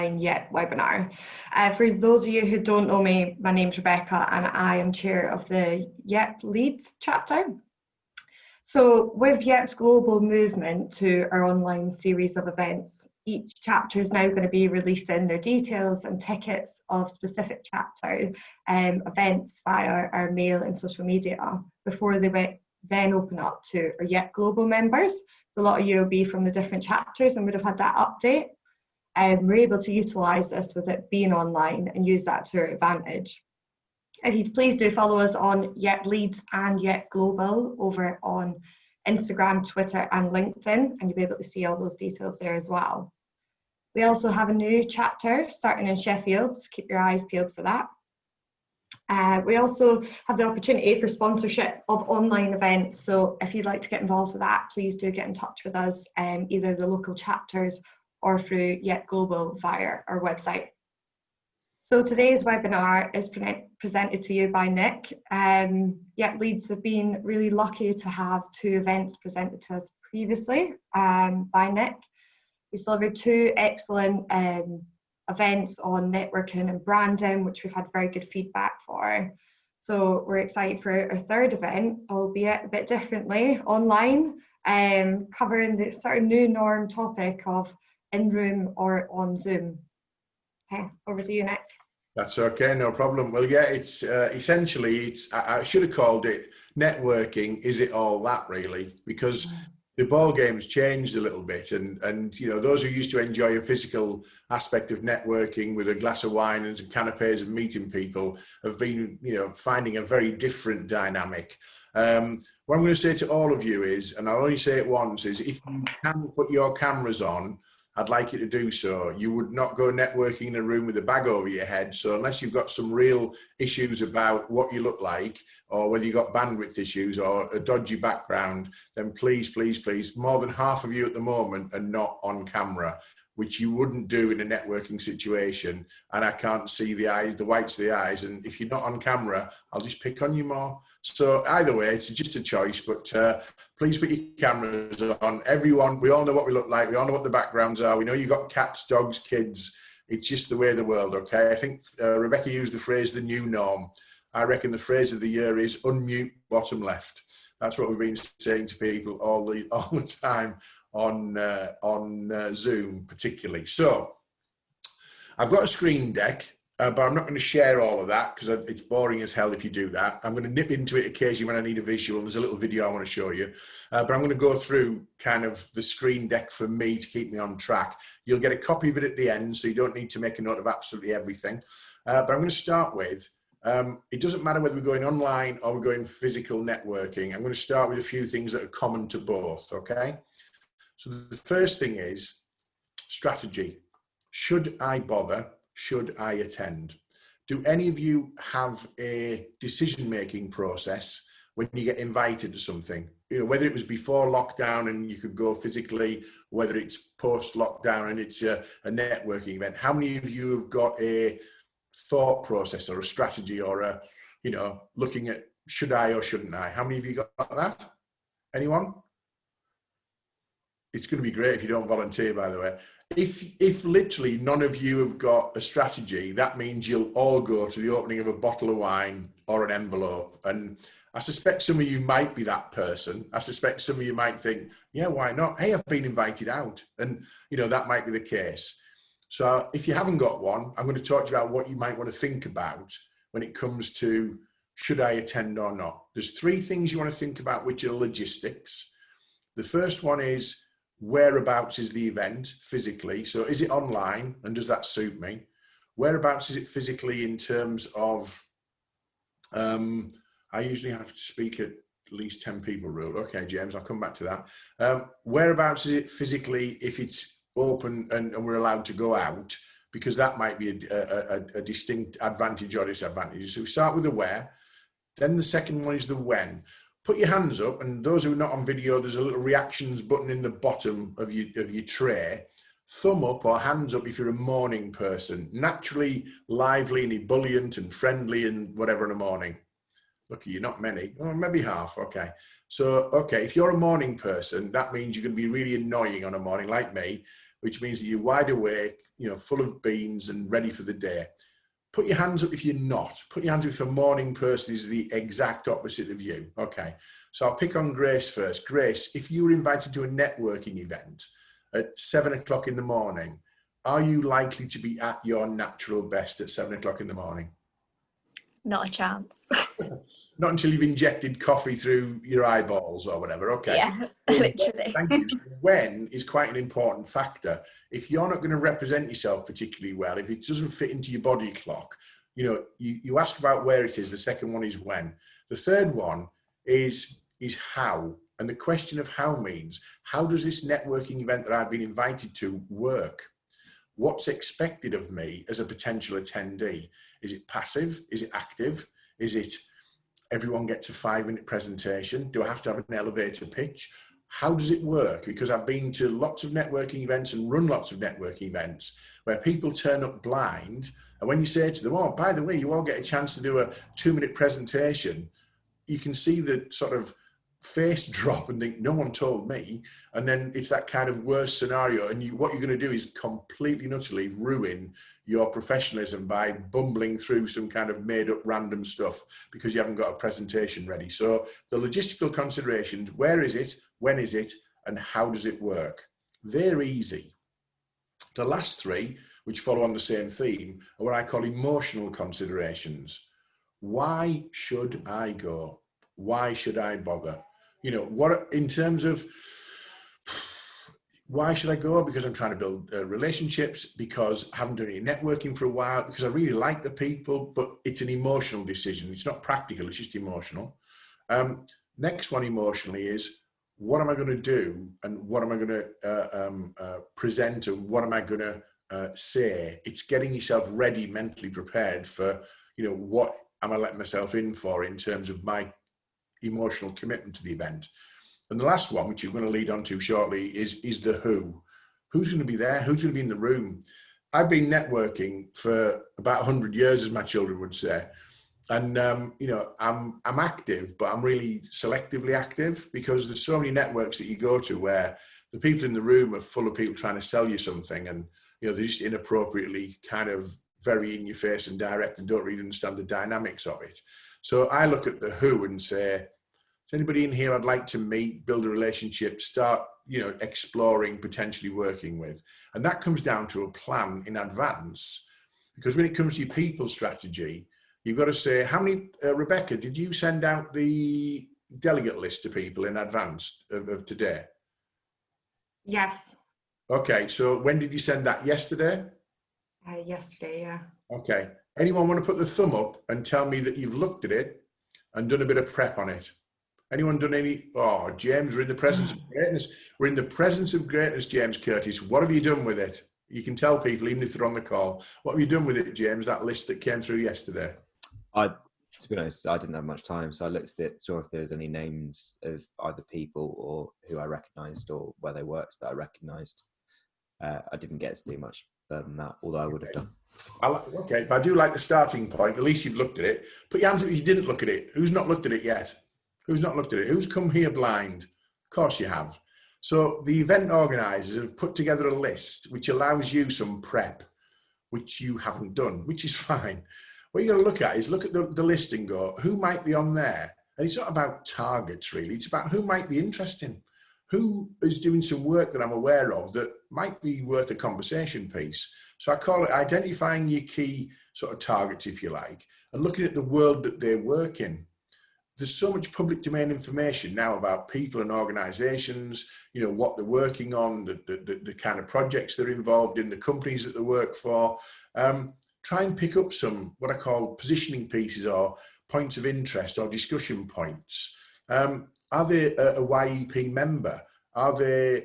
online Yet webinar. For those of you who don't know me, my name's Rebecca and I am chair of the Yet Leeds chapter. So with Yet's global movement to our online series of events, each chapter is now going to be releasing their details and tickets of specific chapter events via our mail and social media before they then open up to our Yet Global members. So a lot of you will be from the different chapters and would have had that update. We're able to utilise this with it being online and use that to our advantage. If you please do follow us on Yet Leeds and Yet Global over on Instagram, Twitter and LinkedIn, and you'll be able to see all those details there as well. We also have a new chapter starting in Sheffield, so keep your eyes peeled for that. We also have the opportunity for sponsorship of online events, so if you'd like to get involved with that, please do get in touch with us, either the local chapters or through Yet Global via our website. So today's webinar is presented to you by Nick. Yet Leeds have been really lucky to have 2 events presented to us previously by Nick. He's delivered 2 excellent events on networking and branding, which we've had very good feedback for. So we're excited for our 3rd event, albeit a bit differently, online, covering the sort of new norm topic of in-room or on Zoom. Okay, over to you, Nick. That's okay, no problem. Well, yeah, it's essentially, I should have called it networking, is it all that really? Because the ball game's changed a little bit, and you know, those who used to enjoy a physical aspect of networking with a glass of wine and some canapes and meeting people have been, you know, finding a very different dynamic. What I'm going to say to all of you is, and I'll only say it once, is if you can put your cameras on, I'd like you to do so. You would not go networking in a room with a bag over your head. So unless you've got some real issues about what you look like, or whether you've got bandwidth issues or a dodgy background, then please, please, please, more than half of you at the moment are not on camera, which you wouldn't do in a networking situation. And I can't see the eyes, the whites of the eyes. And if you're not on camera, I'll just pick on you more. So either way, it's just a choice, but please put your cameras on. Everyone, we all know what we look like. We all know what the backgrounds are. We know you've got cats, dogs, kids. It's just the way of the world, okay? I think Rebecca used the phrase, the new norm. I reckon the phrase of the year is unmute bottom left. That's what we've been saying to people all the time on Zoom particularly. So I've got a screen deck. But I'm not going to share all of that because it's boring as hell if you do that. I'm going to nip into it occasionally when I need a visual. There's a little video I want to show you. But I'm going to go through kind of the screen deck for me to keep me on track. You'll get a copy of it at the end, so you don't need to make a note of absolutely everything. But I'm going to start with, it doesn't matter whether we're going online or we're going physical networking. I'm going to start with a few things that are common to both, okay? So the first thing is strategy. Should I bother? Should I attend? Do any of you have a decision-making process when you get invited to something? You know, whether it was before lockdown and you could go physically, whether it's post-lockdown and it's a networking event. How many of you have got a thought process or a strategy or a, you know, looking at should I or shouldn't I? How many of you got that? Anyone? It's going to be great if you don't volunteer, by the way. If literally none of you have got a strategy, that means you'll all go to the opening of a bottle of wine or an envelope. And I suspect some of you might be that person. I suspect some of you might think, yeah, why not? Hey, I've been invited out. And, you know, that might be the case. So if you haven't got one, I'm going to talk to you about what you might want to think about when it comes to should I attend or not. There's 3 things you want to think about, which are logistics. The first one is, whereabouts is the event physically? So is it online and does that suit me? Whereabouts is it physically in terms of, I usually have to speak at least 10 people rule. Okay, James, I'll come back to that. Whereabouts is it physically if it's open and we're allowed to go out? Because that might be a distinct advantage or disadvantage. So we start with the where. Then the second one is the when. Put your hands up, and those who are not on video, there's a little reactions button in the bottom of your tray. Thumb up or hands up if you're a morning person, naturally lively and ebullient and friendly and whatever in the morning. Lucky you're not many, oh, maybe half, okay. So, okay, if you're a morning person, that means you're going to be really annoying on a morning like me which means that you're wide awake, full of beans and ready for the day. Put your hands up if you're not. Put your hands up if a morning person is the exact opposite of you. Okay, so I'll pick on Grace first. Grace, if you were invited to a networking event at 7 o'clock in the morning, are you likely to be at your natural best at 7 o'clock in the morning? Not a chance. Not until you've injected coffee through your eyeballs or whatever. Okay. Yeah, literally. Thank you. So when is quite an important factor. If you're not going to represent yourself particularly well, if it doesn't fit into your body clock, you ask about where it is. The second one is when. The third one is how. And the question of how means, how does this networking event that I've been invited to work? What's expected of me as a potential attendee? Is it passive? Is it active? Is it everyone gets a 5-minute presentation? Do I have to have an elevator pitch? How does it work? Because I've been to lots of networking events and run lots of networking events where people turn up blind. And when you say to them, oh, by the way, you all get a chance to do a 2-minute presentation, you can see the sort of face drop and think, no one told me. And then it's that kind of worst scenario. And what you're going to do is completely and utterly ruin your professionalism by bumbling through some kind of made up random stuff because you haven't got a presentation ready. So the logistical considerations, where is it, when is it, and how does it work? They're easy. The last three, which follow on the same theme, are what I call emotional considerations. Why should I go? Why should I bother? What in terms of why should I go? Because I'm trying to build relationships, because I haven't done any networking for a while, because I really like the people, but it's an emotional decision. It's not practical, it's just emotional. Next one emotionally is, what am I going to do, and what am I going to present, and what am I going to say? It's getting yourself ready, mentally prepared for, what am I letting myself in for in terms of my emotional commitment to the event. And the last one, which you're going to lead on to shortly, is the who. Who's going to be there? Who's going to be in the room? I've been networking for about 100 years, as my children would say. And, I'm active, but I'm really selectively active, because there's so many networks that you go to where the people in the room are full of people trying to sell you something. And, they're just inappropriately kind of very in your face and direct and don't really understand the dynamics of it. So I look at the who and say, is anybody in here I'd like to meet, build a relationship, start, exploring, potentially working with? And that comes down to a plan in advance, because when it comes to your people strategy, you've got to say, how many, Rebecca, did you send out the delegate list to people in advance of today? Yes. Okay, so when did you send that? Yesterday? Yesterday, yeah. Okay. Anyone want to put the thumb up and tell me that you've looked at it and done a bit of prep on it? Anyone done any? Oh, James, we're in the presence of greatness. We're in the presence of greatness, James Curtis. What have you done with it? You can tell people, even if they're on the call. What have you done with it, James, that list that came through yesterday? To be honest, I didn't have much time, so I looked at it, saw if there was any names of either people or who I recognised or where they worked that I recognised. I didn't get to do much further than that, although I would have done. Okay, but I do like the starting point. At least you've looked at it. Put your hands up if you didn't look at it. Who's not looked at it yet? Who's not looked at it? Who's come here blind? Of course you have. So the event organisers have put together a list which allows you some prep, which you haven't done, which is fine. What you've got to look at is look at the list and go, who might be on there? And it's not about targets, really. It's about who might be interesting. Who is doing some work that I'm aware of that might be worth a conversation piece. So I call it identifying your key sort of targets, if you like, and looking at the world that they work in. There's so much public domain information now about people and organisations, what they're working on, the kind of projects they're involved in, the companies that they work for. Try and pick up some, what I call positioning pieces or points of interest or discussion points. Are they a YEP member? Are they,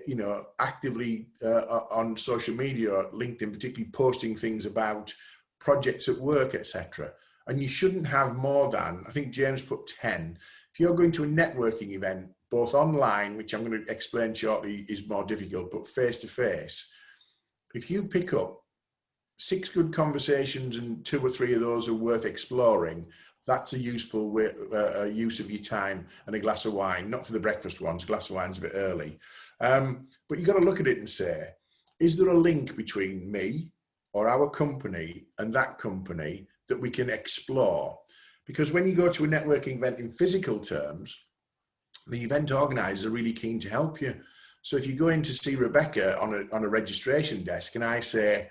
actively on social media or LinkedIn, particularly posting things about projects at work, etc.? And you shouldn't have more than, I think James put 10. If you're going to a networking event, both online, which I'm going to explain shortly is more difficult, but face to face, if you pick up 6 good conversations and 2 or 3 of those are worth exploring, that's a useful use of your time and a glass of wine, not for the breakfast ones, a glass of wine's a bit early. But you've got to look at it and say, is there a link between me or our company and that company that we can explore? Because when you go to a networking event in physical terms, the event organisers are really keen to help you. So if you go in to see Rebecca on a registration desk and I say,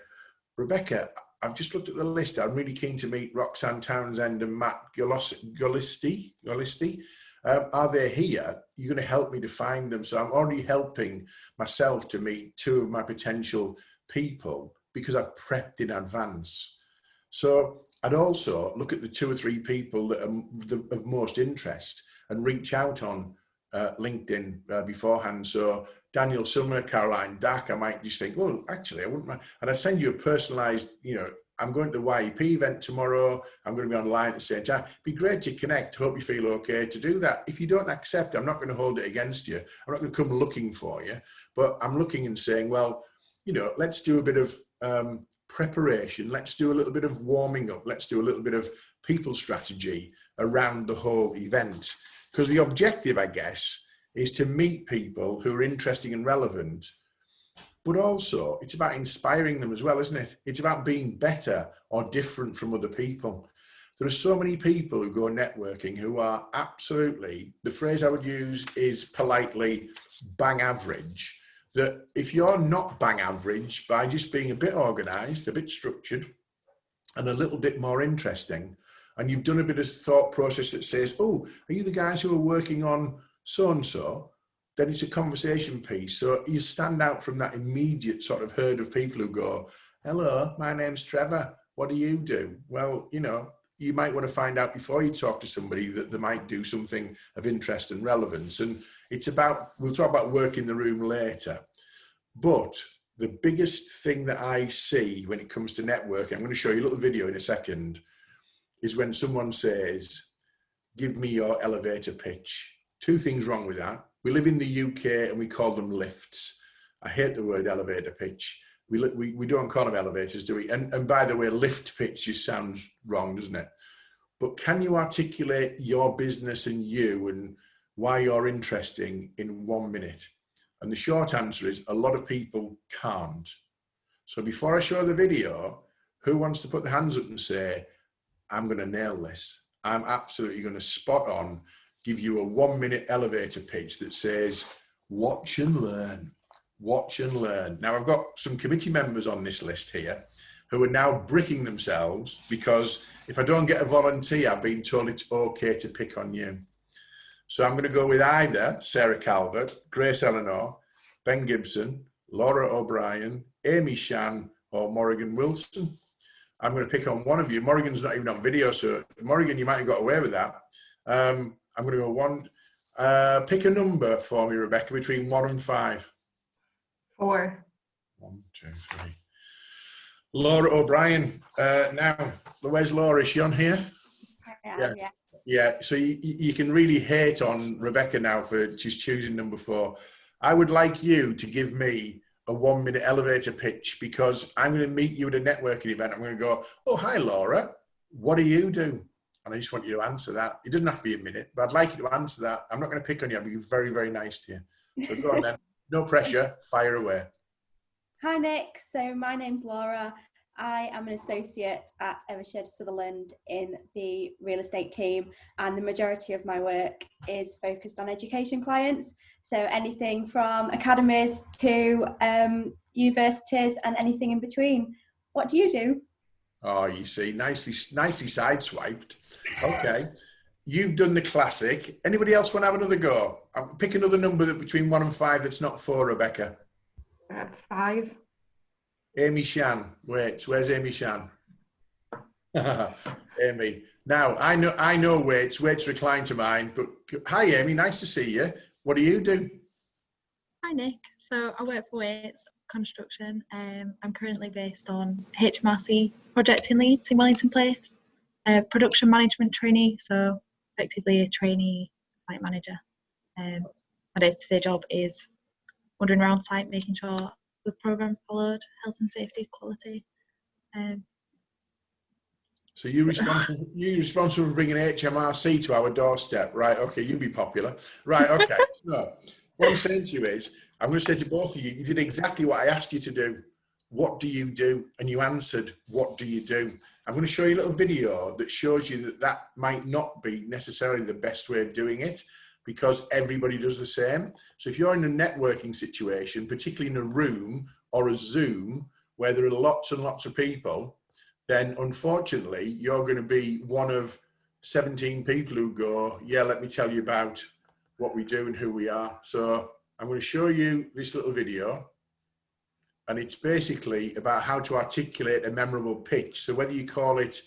Rebecca, I've just looked at the list. I'm really keen to meet Roxanne Townsend and Matt Gullisti. Are they here? You're going to help me to find them. So I'm already helping myself to meet two of my potential people because I've prepped in advance. So I'd also look at the 2 or 3 people that are of most interest and reach out on LinkedIn beforehand. So Daniel Summer, Caroline Dack, I might just think, well, actually, I wouldn't mind. And I send you a personalised, I'm going to the YEP event tomorrow. I'm going to be online at the same time. It'd be great to connect. Hope you feel okay to do that. If you don't accept, I'm not going to hold it against you. I'm not going to come looking for you. But I'm looking and saying, well, let's do a bit of preparation. Let's do a little bit of warming up. Let's do a little bit of people strategy around the whole event. Because the objective, I guess, is to meet people who are interesting and relevant, but also it's about inspiring them as well, isn't it? It's about being better or different from other people. There are so many people who go networking who are absolutely, the phrase I would use is politely, bang average. That if you're not bang average by just being a bit organised, a bit structured, and a little bit more interesting, and you've done a bit of thought process that says, oh, are you the guys who are working on so-and-so? Then it's a conversation piece. So you stand out from that immediate sort of herd of people who go, hello, my name's Trevor. What do you do? Well, you might want to find out before you talk to somebody that they might do something of interest and relevance. And we'll talk about work in the room later. But the biggest thing that I see when it comes to networking, I'm going to show you a little video in a second, is when someone says, give me your elevator pitch. 2 things wrong with that. We live in the UK and we call them lifts. I hate the word elevator pitch. We don't call them elevators, do we? And by the way, lift pitches sounds wrong, doesn't it? But can you articulate your business and you and why you're interesting in 1 minute? And the short answer is a lot of people can't. So before I show the video, who wants to put their hands up and say, I'm going to nail this. I'm absolutely going to spot on, give you a 1 minute elevator pitch that says, watch and learn, watch and learn. Now I've got some committee members on this list here who are now bricking themselves because if I don't get a volunteer, I've been told it's okay to pick on you. So I'm going to go with either Sarah Calvert, Grace Eleanor, Ben Gibson, Laura O'Brien, Amy Shan, or Morrigan Wilson. I'm going to pick on one of you. Morrigan's not even on video, so Morrigan, you might have got away with that. I'm going to go 1. Pick a number for me, Rebecca, between 1 and 5. 4. 1, 2, 3. Laura O'Brien. Now, where's Laura? Is she on here? Yeah. Yeah, so you can really hate on Rebecca now for she's choosing number 4. I would like you to give me a 1 minute elevator pitch because I'm going to meet you at a networking event. I'm going to go, oh, hi, Laura. What do you do? And I just want you to answer that. It doesn't have to be a minute, but I'd like you to answer that. I'm not going to pick on you. I'll be very, very nice to you. So go on then. No pressure. Fire away. Hi, Nick. So my name's Laura. I am an associate at Evershed Sutherland in the real estate team, and the majority of my work is focused on education clients. So anything from academies to universities and anything in between. What do you do? Oh, you see, nicely sideswiped. Okay. You've done the classic. Anybody else want to have another go? Pick another number between 1 and 5 that's not 4, Rebecca. 5. Amy Shan. Wait, where's Amy Shan? Amy. Now, I know Waits recline to mine, but hi, Amy. Nice to see you. What do you do? Hi, Nick. So I work for Waits Construction. I'm currently based on HMRC project in Leeds, in Wellington Place. Production management trainee, so effectively a trainee site manager. My day-to-day job is wandering around site, making sure the program's followed, health and safety, quality. So you're responsible for bringing HMRC to our doorstep, right? Okay, you'll be popular, right? Okay. So what I'm saying to you is, I'm going to say to both of you, you did exactly what I asked you to do. What do you do? And you answered, what do you do? I'm going to show you a little video that shows you that that might not be necessarily the best way of doing it, because everybody does the same. So if you're in a networking situation, particularly in a room or a Zoom where there are lots and lots of people, then unfortunately you're going to be one of 17 people who go, yeah, let me tell you about what we do and who we are. So I'm going to show you this little video, and it's basically about how to articulate a memorable pitch. So whether you call it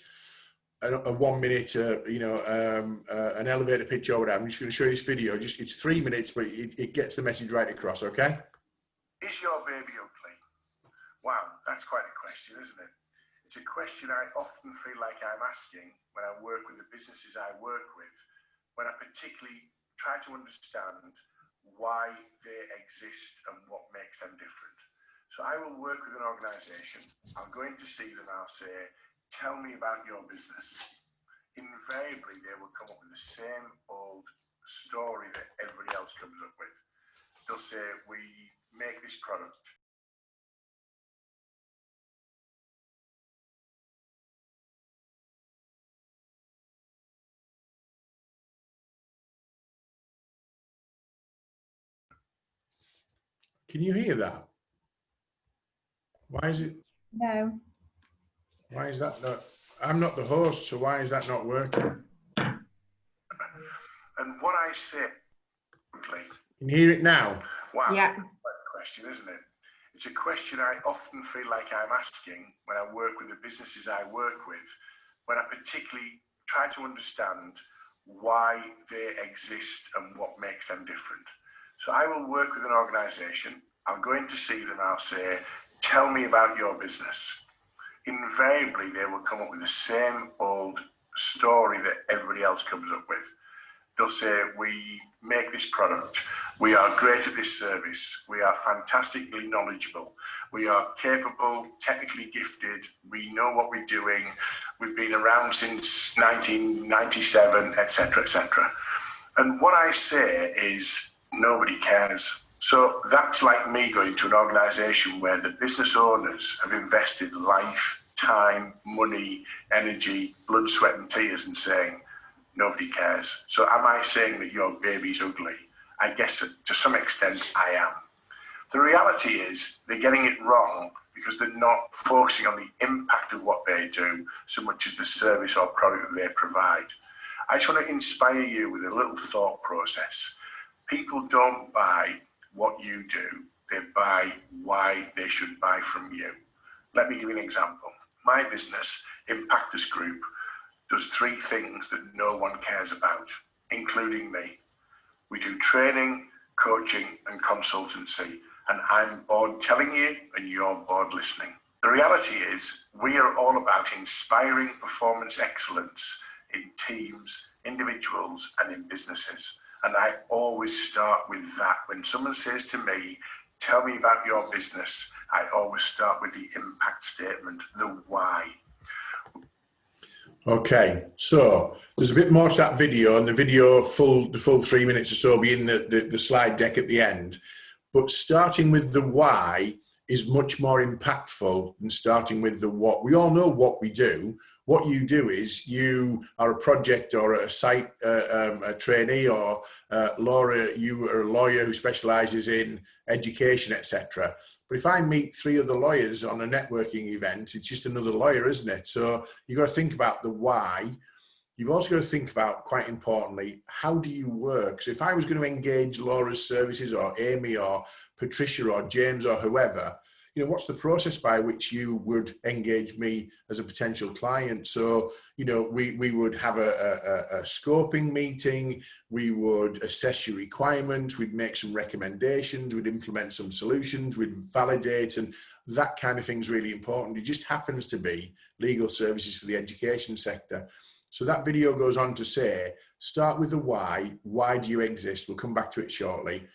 a 1 minute, an elevator pitch or whatever, I'm just going to show you this video. It's 3 minutes, but it gets the message right across, okay? Is your baby ugly? Wow, that's quite a question, isn't it? It's a question I often feel like I'm asking when I work with the businesses I work with, when I particularly try to understand why they exist and what makes them different. So I will work with an organisation, I'll go in to see them, I'll say, tell me about your business. Invariably, they will come up with the same old story that everybody else comes up with. They'll say, we make this product. Can you hear that? Why is it? No. Why is that not? I'm not the host, so why is that not working? And what I say, can you hear it now? Wow, Yeah. that's a question, isn't it? It's a question I often feel like I'm asking when I work with the businesses I work with, when I particularly try to understand why they exist and what makes them different. So I will work with an organisation, I'll go in to see them, I'll say, tell me about your business. Invariably, they will come up with the same old story that everybody else comes up with. They'll say, we make this product, we are great at this service, we are fantastically knowledgeable, we are capable, technically gifted, we know what we're doing, we've been around since 1997, etc., etc. And what I say is, nobody cares. So that's like me going to an organisation where the business owners have invested life, time, money, energy, blood, sweat and tears and saying, nobody cares. So am I saying that your baby's ugly? I guess to some extent I am. The reality is they're getting it wrong because they're not focusing on the impact of what they do so much as the service or product that they provide. I just want to inspire you with a little thought process. People don't buy what you do, they buy why they should buy from you. Let me give you an example. My business, Impactors Group, does 3 things that no one cares about, including me. We do training, coaching and consultancy, and I'm bored telling you and you're bored listening. The reality is we are all about inspiring performance excellence in teams, individuals and in businesses. And I always start with that. When someone says to me, tell me about your business, I always start with the impact statement, the why. Okay, so there's a bit more to that video, and the video the full 3 minutes or so will be in the slide deck at the end. But starting with the why is much more impactful than starting with the what. We all know what we do. What you do is you are a project or a site a trainee, or Laura, you are a lawyer who specialises in education, etc. But if I meet 3 other lawyers on a networking event, it's just another lawyer, isn't it? So you've got to think about the why. You've also got to think about, quite importantly, how do you work? So if I was going to engage Laura's services, or Amy or Patricia or James or whoever, you know, what's the process by which you would engage me as a potential client? So, you know, we would have a scoping meeting, we would assess your requirements, we'd make some recommendations, we'd implement some solutions, we'd validate, and that kind of thing's really important. It just happens to be legal services for the education sector. So that video goes on to say, start with the why. Why do you exist? We'll come back to it shortly.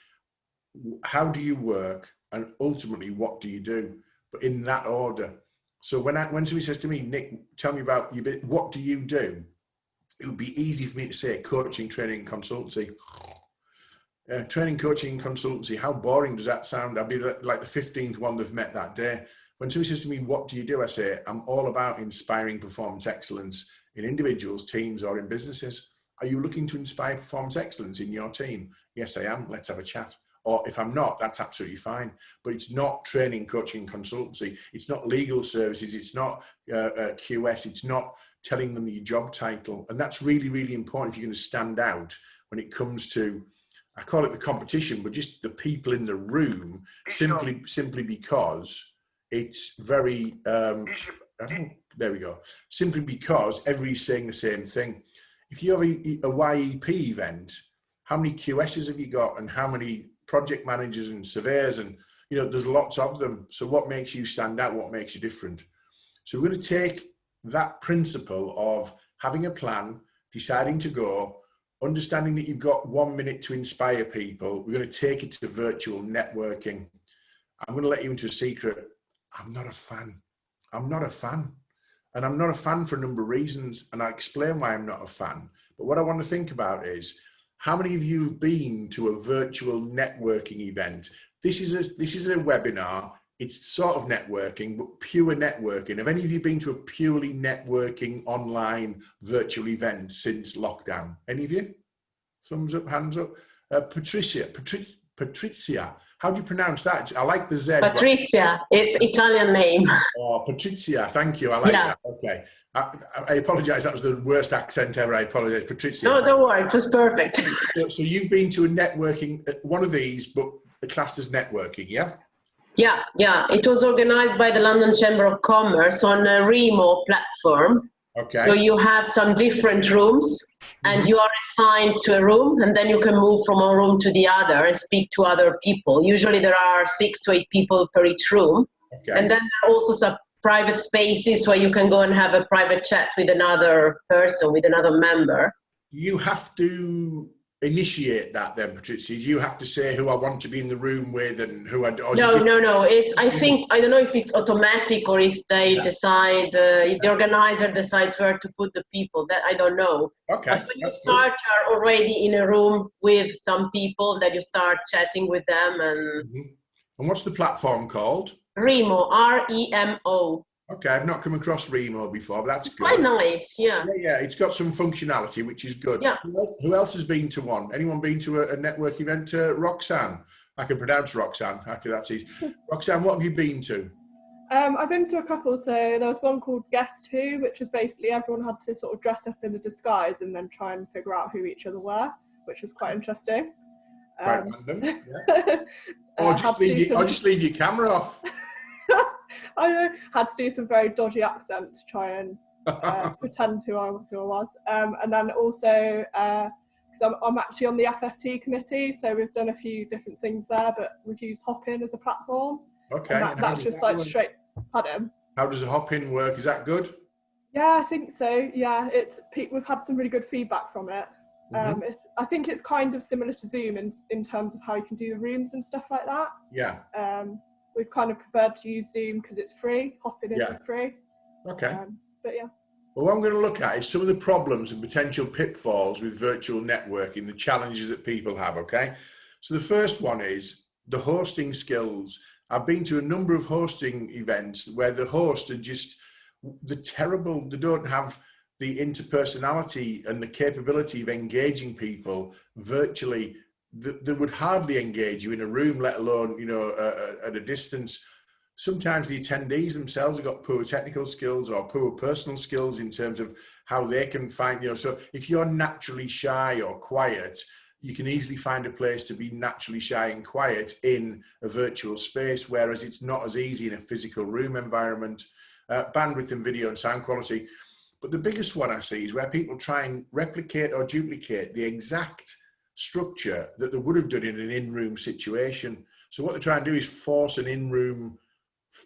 How do you work? And ultimately, what do you do? But in that order. So when somebody says to me, Nick, tell me about your bit, what do you do? It would be easy for me to say coaching, training, and consultancy. Training, coaching, consultancy. How boring does that sound? I'll be like the 15th one they've met that day. When somebody says to me, what do you do? I say, I'm all about inspiring performance excellence in individuals, teams, or in businesses. Are you looking to inspire performance excellence in your team? Yes, I am. Let's have a chat. Or if I'm not, that's absolutely fine. But it's not training, coaching, consultancy. It's not legal services. It's not QS. It's not telling them your job title. And that's really, really important if you're going to stand out when it comes to, I call it the competition, but just the people in the room, simply because it's very, there we go. Simply because everybody's saying the same thing. If you have a YEP event, how many QSs have you got and how many project managers and surveyors, and there's lots of them. So what makes you stand out? What makes you different? So we're going to take that principle of having a plan, deciding to go, understanding that you've got 1 minute to inspire people. We're going to take it to virtual networking. I'm going to let you into a secret. I'm not a fan. I'm not a fan. And I'm not a fan for a number of reasons. And I explain why I'm not a fan. But what I want to think about is, how many of you have been to a virtual networking event? This is a webinar. It's sort of networking, but pure networking. Have any of you been to a purely networking online virtual event since lockdown? Any of you? Thumbs up, hands up. Patricia, how do you pronounce that? I like the Z. Patrizia, it's Italian name. Oh, Patrizia, thank you. I like that. Okay. I apologise, that was the worst accent ever. I apologise, Patrizia. No, don't worry, it was perfect. So you've been to a networking, one of these, but classed as networking, yeah? Yeah. It was organised by the London Chamber of Commerce on a Remo platform. Okay. So you have some different rooms, and you are assigned to a room, and then you can move from one room to the other and speak to other people. Usually there are 6 to 8 people per each room. Okay. And then there are also some private spaces where you can go and have a private chat with another person, with another member. You have to initiate that then, Patricia. You have to say who I want to be in the room with and who I... No. It's, I don't know if it's automatic or if they decide, if the organizer decides where to put the people. That I don't know. Okay. But when you start, you're already in a room with some people, then you start chatting with them. And And what's the platform called? Remo, R-E-M-O. Okay, I've not come across Remo before, but that's good. Quite nice, yeah. Yeah, it's got some functionality, which is good. Yeah. Who else has been to one? Anyone been to a network event? Roxanne. I can pronounce Roxanne. That's easy. Roxanne, what have you been to? I've been to a couple. So there was one called Guess Who, which was basically everyone had to sort of dress up in a disguise and then try and figure out who each other were, which was quite interesting. Quite random, yeah. Or just leave your camera off. I know, had to do some very dodgy accent to try and pretend who I was. And then also, because I'm actually on the FFT committee, so we've done a few different things there, but we've used Hopin as a platform. Okay. And that's just like straight, pardon? How does a Hopin work? Is that good? Yeah, I think so. Yeah, we've had some really good feedback from it. I think it's kind of similar to Zoom in terms of how you can do the rooms and stuff like that. Yeah. We've kind of preferred to use Zoom because it's free. Hopin isn't free. Okay. But yeah. Well, what I'm going to look at is some of the problems and potential pitfalls with virtual networking, the challenges that people have, okay? So the first one is the hosting skills. I've been to a number of hosting events where the hosts are just, they're terrible. They don't have the interpersonality and the capability of engaging people virtually. They would hardly engage you in a room, let alone, at a distance. Sometimes the attendees themselves have got poor technical skills or poor personal skills in terms of how they can find, so if you're naturally shy or quiet, you can easily find a place to be naturally shy and quiet in a virtual space, whereas it's not as easy in a physical room environment. Bandwidth and video and sound quality. But the biggest one I see is where people try and replicate or duplicate the exact structure that they would have done in an in-room situation. So what they're trying to do is force an in-room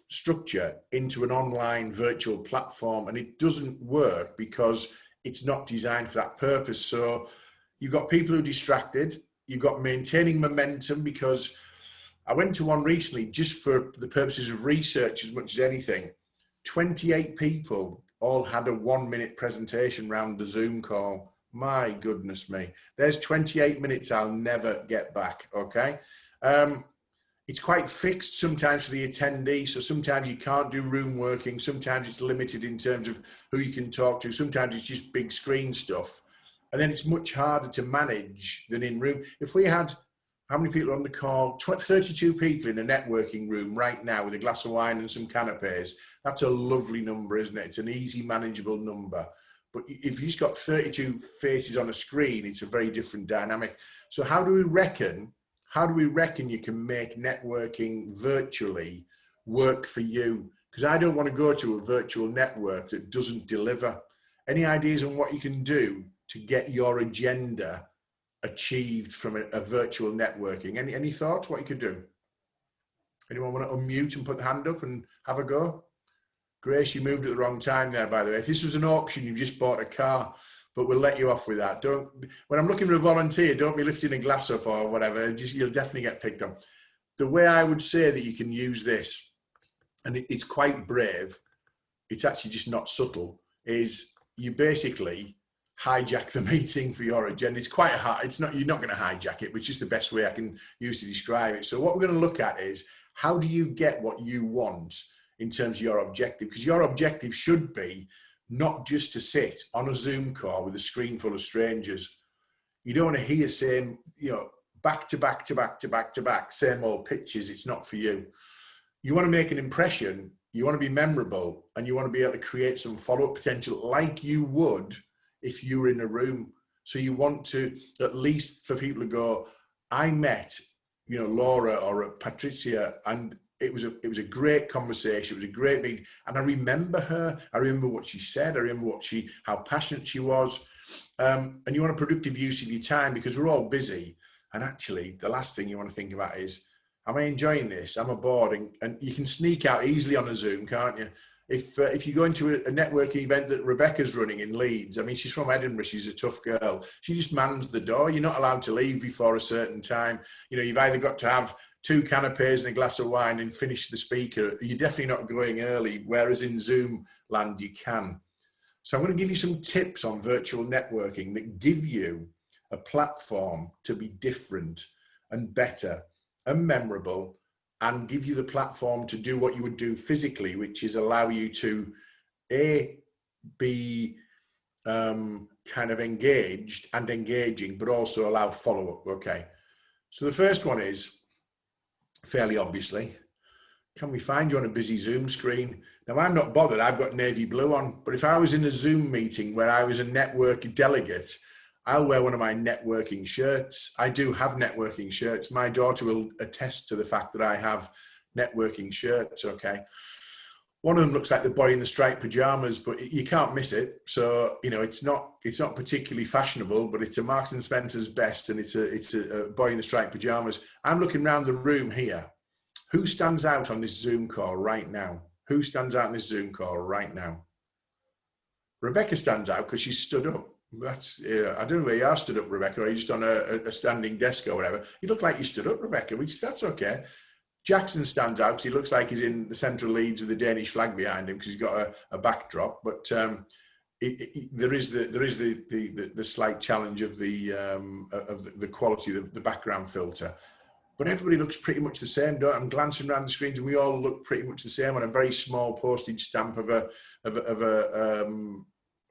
structure into an online virtual platform, and it doesn't work because it's not designed for that purpose. So you've got people who are distracted, you've got maintaining momentum, because I went to one recently just for the purposes of research as much as anything. 28 people all had a 1 minute presentation around the Zoom call. My goodness me. There's 28 minutes I'll never get back, okay? It's quite fixed sometimes for the attendee, so sometimes you can't do room working, sometimes it's limited in terms of who you can talk to, sometimes it's just big screen stuff. And then it's much harder to manage than in room. If we had, how many people on the call? 32 people in a networking room right now with a glass of wine and some canapes. That's a lovely number, isn't it? It's an easy, manageable number. But if you've just got 32 faces on a screen, it's a very different dynamic. So how do we reckon you can make networking virtually work for you? Because I don't want to go to a virtual network that doesn't deliver. Any ideas on what you can do to get your agenda achieved from a virtual networking? Any thoughts what you could do? Anyone want to unmute and put the hand up and have a go? Grace, you moved at the wrong time there, by the way. If this was an auction, you've just bought a car, but we'll let you off with that. When I'm looking for a volunteer, don't be lifting a glass up or whatever. You'll definitely get picked up. The way I would say that you can use this, and it's quite brave, it's actually just not subtle, is you basically hijack the meeting for your agenda. It's quite hard. You're not going to hijack it, which is the best way I can use to describe it. So what we're going to look at is, how do you get what you want in terms of your objective? Because your objective should be not just to sit on a Zoom call with a screen full of strangers. You don't want to hear same, back to back to back to back to back, same old pitches. It's not for you. You want to make an impression, you want to be memorable, and you want to be able to create some follow-up potential like you would if you were in a room. So you want to, at least for people to go, I met, Laura or Patricia, and it was a great conversation. It was a great meeting, and I remember her. I remember what she said. I remember how passionate she was. And you want a productive use of your time, because we're all busy. And actually, the last thing you want to think about is, am I enjoying this? Am I bored? And you can sneak out easily on a Zoom, can't you? If you go into a networking event that Rebecca's running in Leeds, I mean, she's from Edinburgh, she's a tough girl. She just mans the door. You're not allowed to leave before a certain time. You've either got to have 2 canapes and a glass of wine and finish the speaker. You're definitely not going early, whereas in Zoom land you can. So I'm going to give you some tips on virtual networking that give you a platform to be different and better and memorable, and give you the platform to do what you would do physically, which is allow you to be kind of engaged and engaging, but also allow follow-up. Okay, so the first one is, fairly obviously, can we find you on a busy Zoom screen? Now, I'm not bothered, I've got navy blue on, but if I was in a Zoom meeting where I was a network delegate, I'll wear one of my networking shirts. I do have networking shirts. My daughter will attest to the fact that I have networking shirts, okay? One of them looks like the boy in the striped pajamas, but you can't miss it. So, it's not particularly fashionable, but it's a Marks and Spencer's best, and it's a boy in the striped pajamas. I'm looking around the room here. Who stands out on this Zoom call right now? Who stands out in this Zoom call right now? Rebecca stands out because she's stood up. That's I don't know where you are stood up, Rebecca, or are you just on a standing desk or whatever. You look like you stood up, Rebecca, which that's okay. Jackson stands out because he looks like he's in the central Leeds with the Danish flag behind him because he's got a backdrop. But there is the slight challenge of the quality of the background filter. But everybody looks pretty much the same. I'm glancing around the screens, and we all look pretty much the same on a very small postage stamp of a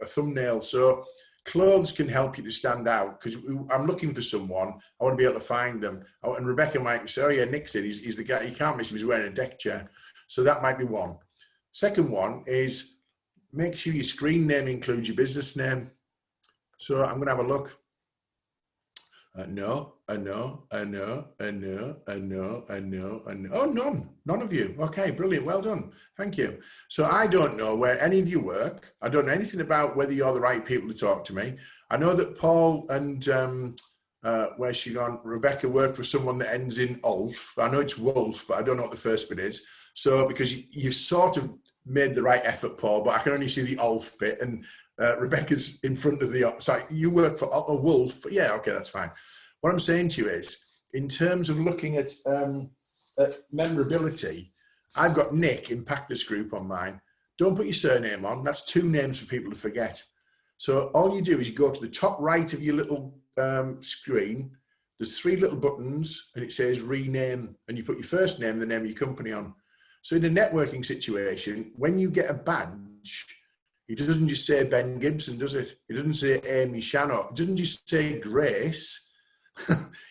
thumbnail. So clothes can help you to stand out, because I'm looking for someone. I want to be able to find them. And Rebecca might say, oh yeah, Nick's in. He's the guy. You can't miss him. He's wearing a deck chair. So that might be one. Second one is, make sure your screen name includes your business name. So I'm going to have a look. No. Oh, none of you. Okay, brilliant. Well done. Thank you. So I don't know where any of you work. I don't know anything about whether you're the right people to talk to me. I know that Paul and where's she gone? Rebecca work for someone that ends in Ulf. I know it's Wolf, but I don't know what the first bit is. So because you've sort of made the right effort, Paul, but I can only see the Ulf bit, and Rebecca's in front of the, so you work for a Wolf. Yeah, okay, that's fine. What I'm saying to you is, in terms of looking at memorability, I've got Nick in Practice Group on mine. Don't put your surname on. That's 2 names for people to forget. So all you do is you go to the top right of your little screen. There's 3 little buttons and it says rename, and you put your first name, the name of your company on. So in a networking situation, when you get a badge, it doesn't just say Ben Gibson, does it? It doesn't say Amy Shannon. It doesn't just say Grace.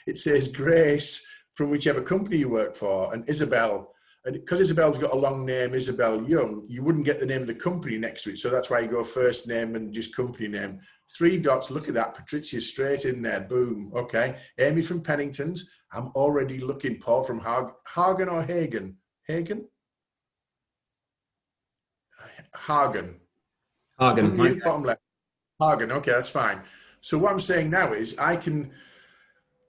It says Grace from whichever company you work for, and Isabel. And because Isabel's got a long name, Isabel Young, you wouldn't get the name of the company next to it. So that's why you go first name and just company name. 3 dots, look at that. Patricia's straight in there, boom. Okay. Amy from Pennington's. I'm already looking. Paul from Hagen or Hagen? Hagen? Hagen. Hagen. Bottom left. Hagen, okay, that's fine. So what I'm saying now is I can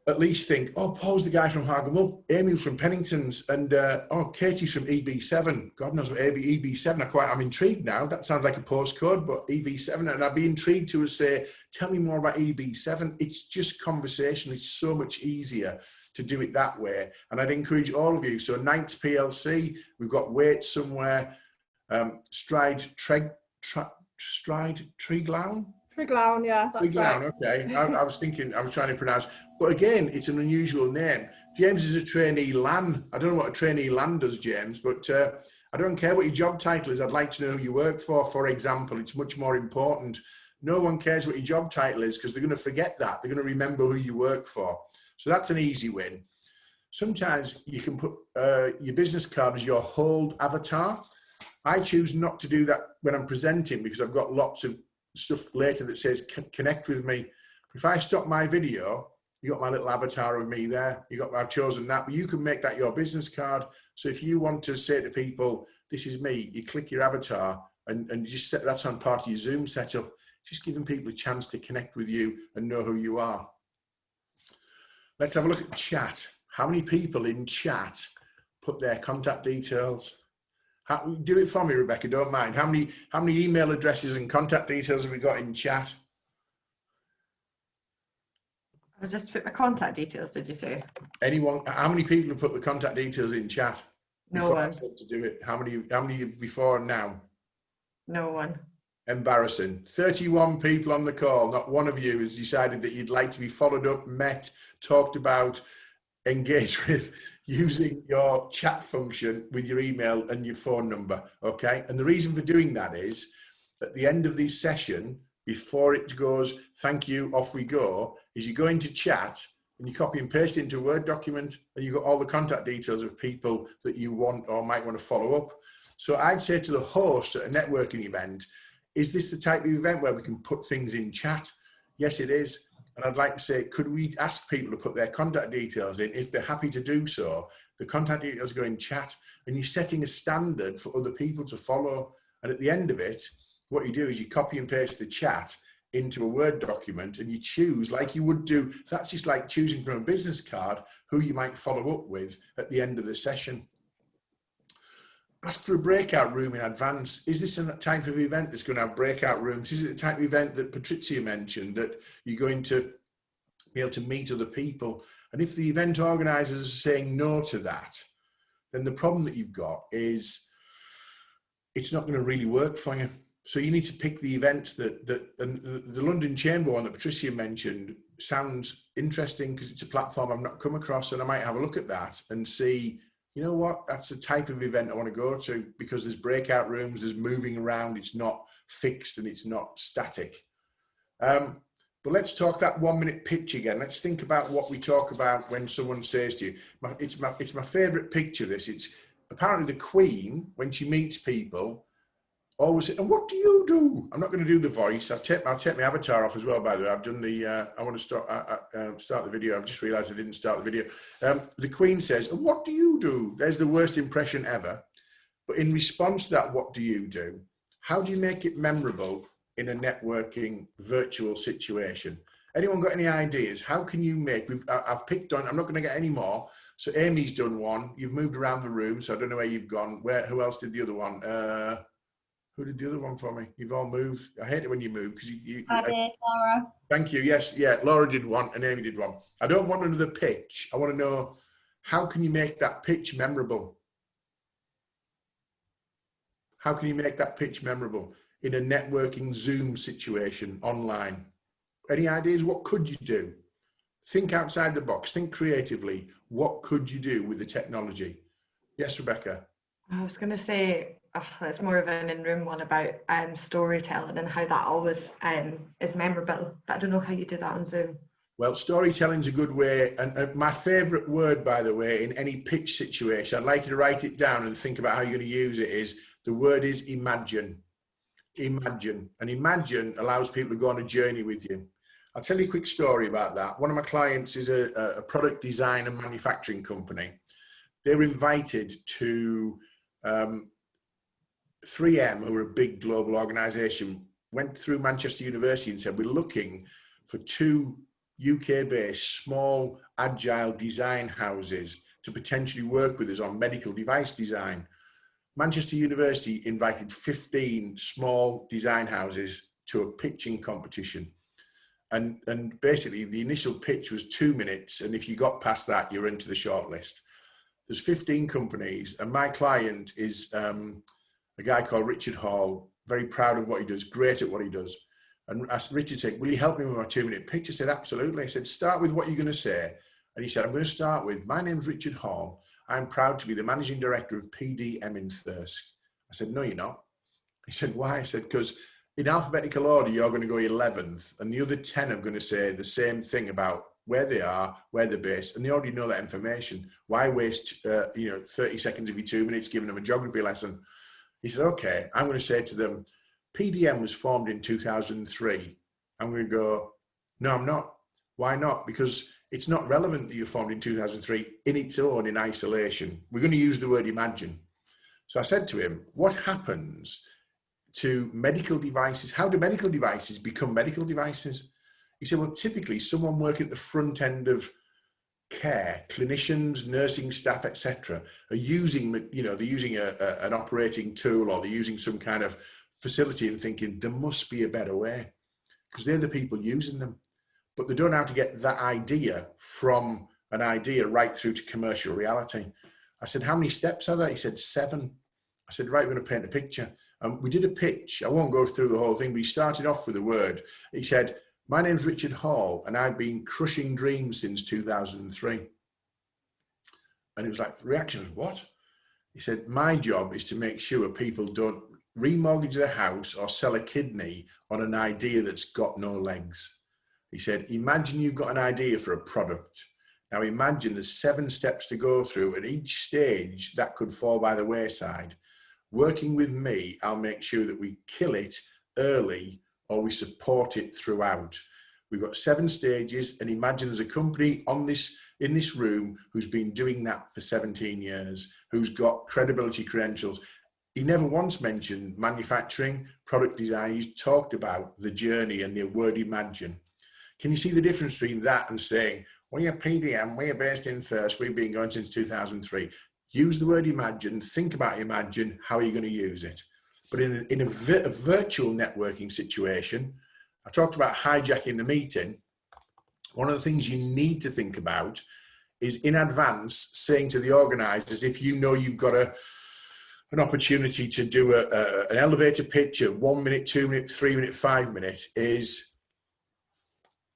at least think, oh, Paul's the guy from Hagen Wolf, Amy's from Pennington's, and oh, Katie's from EB7. God knows what EB7. I'm intrigued now. That sounds like a postcode, but EB7, and I'd be intrigued to say, tell me more about EB7. It's just conversation. It's so much easier to do it that way, and I'd encourage all of you. So Knights PLC, we've got Wait Somewhere, Stride Treglown. Triglown, yeah, that's Triglown, right. okay. I was thinking, I was trying to pronounce, but again, it's an unusual name. James is a trainee LAN. I don't know what a trainee LAN does, James, but I don't care what your job title is. I'd like to know who you work for example. It's much more important. No one cares what your job title is because they're going to forget that. They're going to remember who you work for. So that's an easy win. Sometimes you can put your business card as your hold avatar. I choose not to do that when I'm presenting because I've got lots of stuff later that says connect with me. If I stop my video, you got my little avatar of me there. I've chosen that, but you can make that your business card. So if you want to say to people, this is me, you click your avatar and you just set that's on part of your Zoom setup, just giving people a chance to connect with you and know who you are. Let's have a look at chat. How many people in chat put their contact details? Do it for me, Rebecca, don't mind. How many email addresses and contact details have we got in chat? I just put my contact details, did you say? Anyone? How many people have put the contact details in chat? No one. I said to do it. How many before and now? No one. Embarrassing. 31 people on the call. Not one of you has decided that you'd like to be followed up, met, talked about, engaged with using your chat function with your email and your phone number, okay? And the reason for doing that is at the end of this session, before it goes, thank you, off we go, is you go into chat and you copy and paste it into a Word document and you've got all the contact details of people that you want or might want to follow up. So I'd say to the host at a networking event, is this the type of event where we can put things in chat? Yes, it is. And I'd like to say, could we ask people to put their contact details in? If they're happy to do so, the contact details go in chat and you're setting a standard for other people to follow. And at the end of it, what you do is you copy and paste the chat into a Word document and you choose like you would do. That's just like choosing from a business card who you might follow up with at the end of the session. Ask for a breakout room in advance. Is this a type of event that's going to have breakout rooms? Is it the type of event that Patricia mentioned that you're going to be able to meet other people? And if the event organisers are saying no to that, then the problem that you've got is it's not going to really work for you. So you need to pick the events and the London Chamber one that Patricia mentioned sounds interesting because it's a platform I've not come across, and I might have a look at that and see, you know what, that's the type of event I want to go to because there's breakout rooms, there's moving around, it's not fixed and it's not static. But let's talk that 1 minute pitch again. Let's think about what we talk about when someone says to you, it's my favourite picture, this. It's apparently the Queen, when she meets people, always say, and what do you do? I'm not going to do the voice. I'll take my avatar off as well, by the way. I've done the, I want to start the video. I've just realised I didn't start the video. The Queen says, and what do you do? There's the worst impression ever. But in response to that, what do you do? How do you make it memorable in a networking virtual situation? Anyone got any ideas? How can you make, I've picked on, I'm not going to get any more. So Amy's done one. You've moved around the room, so I don't know where you've gone. Who else did the other one? Who did the other one for me? You've all moved. I hate it when you move because I did, Laura. Thank you. Yes, yeah. Laura did one and Amy did one. I don't want another pitch. I want to know, how can you make that pitch memorable? How can you make that pitch memorable? in a networking Zoom situation online? Any ideas? What could you do? Think outside the box, think creatively. What could you do with the technology? Yes, Rebecca. I was going to say, it's more of an in-room one about storytelling and how that always is memorable. But I don't know how you do that on Zoom. Well, storytelling's a good way. And my favourite word, by the way, in any pitch situation, I'd like you to write it down and think about how you're going to use it, is the word is imagine. Imagine. And imagine allows people to go on a journey with you. I'll tell you a quick story about that. One of my clients is a product design and manufacturing company. They were invited to 3M, who are a big global organisation, went through Manchester University and said, we're looking for 2 UK-based small agile design houses to potentially work with us on medical device design. Manchester University invited 15 small design houses to a pitching competition. And basically the initial pitch was 2 minutes. And if you got past that, you're into the shortlist. There's 15 companies, and my client is a guy called Richard Hall, very proud of what he does, great at what he does. And asked Richard, said, will you help me with my 2-minute pitch? I said, absolutely. I said, start with what you're going to say. And he said, I'm going to start with, my name's Richard Hall. I'm proud to be the managing director of PDM in Thirsk. I said, no, you're not. He said, why? I said, because in alphabetical order, you're going to go 11th, and the other 10 are going to say the same thing about where they are, where they're based, and they already know that information. Why waste 30 seconds of your 2 minutes giving them a geography lesson? He said, okay, I'm going to say to them, PDM was formed in 2003. I'm going to go, no, I'm not. Why not? Because it's not relevant that you're formed in 2003 in its own, in isolation. We're going to use the word imagine. So I said to him, what happens to medical devices? How do medical devices become medical devices? He said, well, typically someone working at the front end of care, clinicians, nursing staff, etc., are using, they're using an operating tool, or they're using some kind of facility and thinking there must be a better way, because they're the people using them. But they don't know how to get that idea from an idea right through to commercial reality. I said, how many steps are there? He said, 7. I said, right, we're going to paint a picture. We did a pitch. I won't go through the whole thing, but he started off with a word. He said, my name's Richard Hall, and I've been crushing dreams since 2003. And it was like, the reaction was, what? He said, my job is to make sure people don't remortgage their house or sell a kidney on an idea that's got no legs. He said, imagine you've got an idea for a product. Now imagine there's 7 steps to go through. At each stage, that could fall by the wayside. Working with me, I'll make sure that we kill it early, or we support it throughout. We've got 7 stages, and imagine there's a company in this room who's been doing that for 17 years, who's got credibility credentials. He never once mentioned manufacturing, product design. He's talked about the journey and the word imagine. Can you see the difference between that and saying, we are PDM, we are based in Thirsk, we've been going since 2003. Use the word imagine, think about imagine, how are you going to use it? But in a virtual networking situation, I talked about hijacking the meeting. One of the things you need to think about is in advance saying to the organisers, if you know you've got an opportunity to do an elevator pitch at 1 minute, 2 minute, 3 minute, 5 minute, is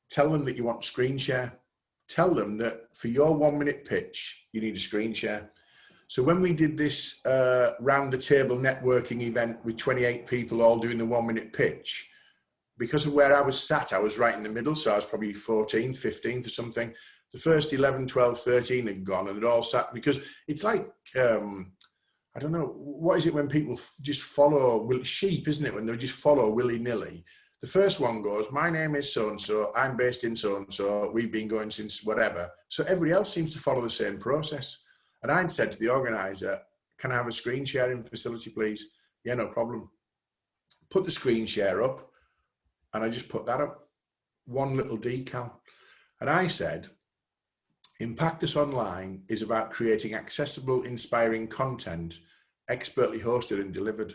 tell them that you want screen share. Tell them that for your 1 minute pitch, you need a screen share. So when we did this round the table networking event with 28 people all doing the 1 minute pitch, because of where I was sat, I was right in the middle. So I was probably 14th, 15th or something. The first 11, 12, 13 had gone, and it all sat, because it's like, I don't know, what is it when people just follow sheep, isn't it? When they just follow willy-nilly. The first one goes, my name is so-and-so, I'm based in so-and-so, we've been going since whatever. So everybody else seems to follow the same process. And I'd said to the organizer, can I have a screen sharing facility, please? Yeah, no problem. Put the screen share up, and I just put that up, one little decal. And I said, Impact Us Online is about creating accessible, inspiring content, expertly hosted and delivered.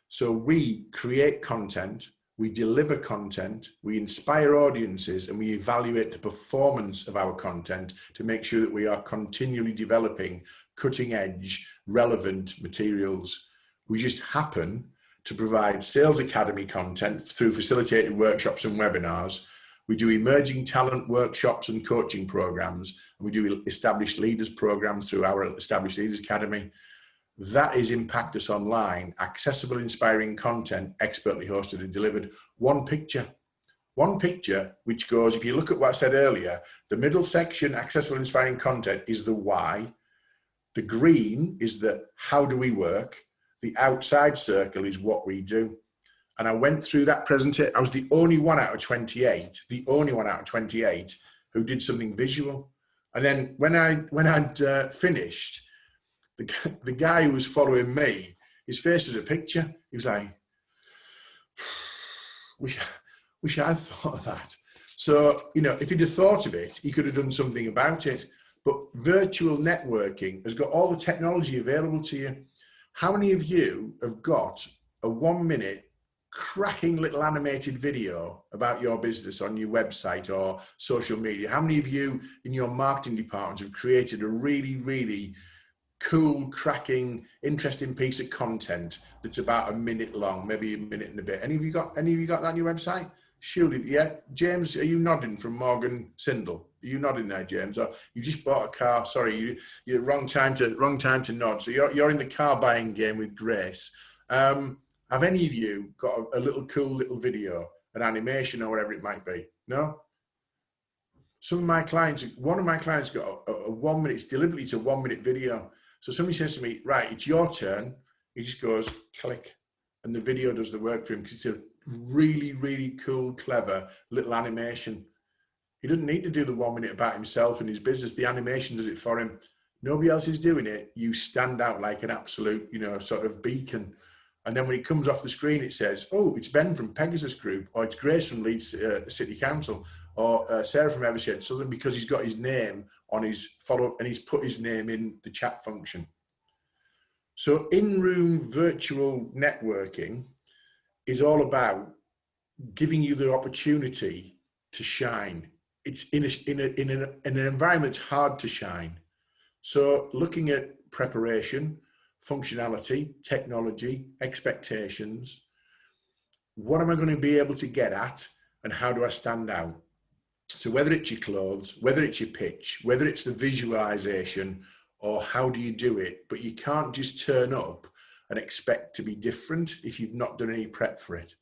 So we create content, we deliver content, we inspire audiences, and we evaluate the performance of our content to make sure that we are continually developing cutting edge, relevant materials. We just happen to provide sales academy content through facilitated workshops and webinars. We do emerging talent workshops and coaching programs. And we do established leaders programs through our Established Leaders Academy. That is Impact Us Online, accessible, inspiring content, expertly hosted and delivered. One picture, which goes, if you look at what I said earlier, the middle section, accessible, inspiring content, is the why. The green is the how do we work. The outside circle is what we do. And I went through that presentation. I was the only one out of 28 who did something visual. And then when I'd finished, the guy who was following me, his face was a picture. He was like, wish I'd thought of that. So, if he'd have thought of it, he could have done something about it. But virtual networking has got all the technology available to you. How many of you have got a 1 minute cracking little animated video about your business on your website or social media? How many of you in your marketing department have created a really, really cool, cracking, interesting piece of content that's about a minute long, maybe a minute and a bit? Any of you got that on your website? Surely, yeah. James, are you nodding from Morgan Sindel? Are you nodding there, James? Or you just bought a car? Sorry, you're wrong time to nod. So you're in the car buying game with Grace. Have any of you got a little cool little video, an animation or whatever it might be? No? One of my clients got a 1 minute, it's deliberately a 1 minute video. So somebody says to me, right, it's your turn. He just goes, click, and the video does the work for him because it's a really, really cool, clever little animation. He doesn't need to do the 1 minute about himself and his business. The animation does it for him. Nobody else is doing it. You stand out like an absolute, sort of beacon. And then when it comes off the screen, it says, oh, it's Ben from Pegasus Group, or it's Grace from Leeds City Council, or Sarah from Evershed Southern, because he's got his name on his follow and he's put his name in the chat function. So in-room virtual networking is all about giving you the opportunity to shine. It's in an environment that's hard to shine. So looking at preparation, functionality, technology, expectations, what am I going to be able to get at, and how do I stand out? So whether it's your clothes, whether it's your pitch, whether it's the visualization, or how do you do it, but you can't just turn up and expect to be different if you've not done any prep for it.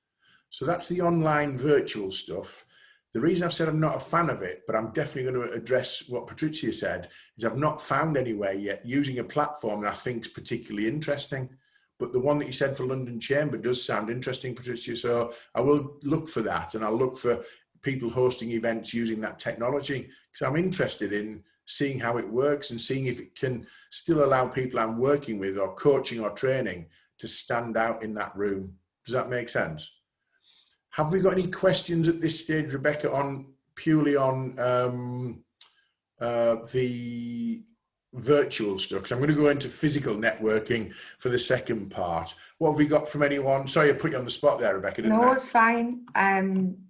So that's the online virtual stuff. The reason I've said I'm not a fan of it, but I'm definitely going to address what Patricia said, is I've not found anywhere yet using a platform that I think is particularly interesting. But the one that you said for London Chamber does sound interesting, Patricia. So I will look for that, and I'll look for people hosting events using that technology, because I'm interested in seeing how it works and seeing if it can still allow people I'm working with or coaching or training to stand out in that room. Does that make sense? Have we got any questions at this stage, Rebecca, on purely on the virtual stuff? Because I'm going to go into physical networking for the second part. What have we got from anyone? Sorry, I put you on the spot there, Rebecca, didn't I? No, it's fine.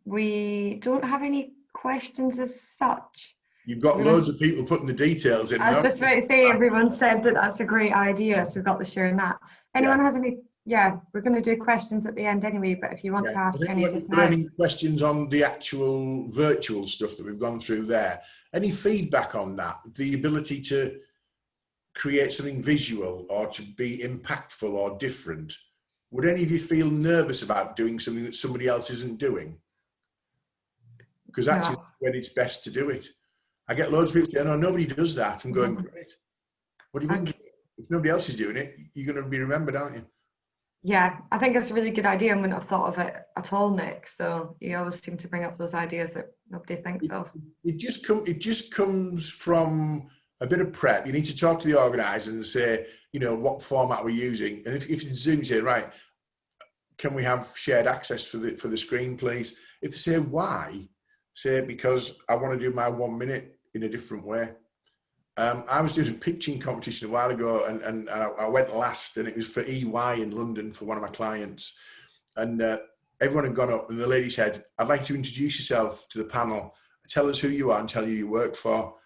We don't have any questions as such. You've got loads of people putting the details in. I was just about to say, everyone said that that's a great idea, so we've got the sharing that. Anyone has any? Yeah, we're going to do questions at the end anyway, but if you want to ask any of us now. Any questions on the actual virtual stuff that we've gone through there? Any feedback on that? The ability to create something visual or to be impactful or different? Would any of you feel nervous about doing something that somebody else isn't doing? Because actually, when it's best to do it. I get loads of people saying, "Oh, nobody does that." I'm going, great. What do you mean? If nobody else is doing it, you're going to be remembered, aren't you? Yeah, I think it's a really good idea. I wouldn't have thought of it at all, Nick. So you always seem to bring up those ideas that nobody thinks of. It just comes from a bit of prep. You need to talk to the organiser and say, what format we're using. And if you Zoom, you say, right, can we have shared access for the screen, please? If they say why, say because I want to do my 1 minute in a different way. I was doing a pitching competition a while ago, and I went last, and it was for EY in London for one of my clients. And everyone had gone up, and the lady said, "I'd like you to introduce yourself to the panel, tell us who you are and tell you you work for."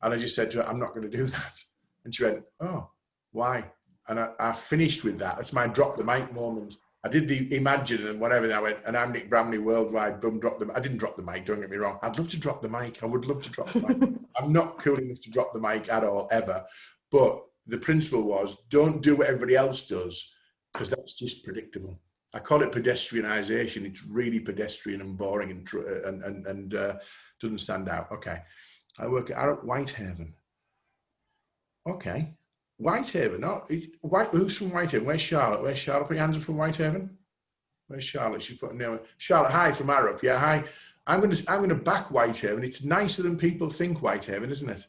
And I just said to her, "I'm not going to do that." And she went, "Oh, why?" And I finished with that. That's my drop the mic moment. I did the Imagine and whatever, and I went, and I'm Nick Bramley worldwide, boom, drop the, I didn't drop the mic, don't get me wrong. I'd love to drop the mic. I would love to drop the mic. I'm not cool enough to drop the mic at all, ever. But the principle was, don't do what everybody else does, because that's just predictable. I call it pedestrianisation. It's really pedestrian and boring and doesn't stand out. Okay. I work at Whitehaven. Okay. Whitehaven. Oh, who's from Whitehaven? Where's Charlotte? Where's Charlotte? Put your hands up from Whitehaven. Where's Charlotte? She's putting name. Charlotte, hi from Arup. Yeah, hi. I'm gonna back Whitehaven. It's nicer than people think, Whitehaven, isn't it?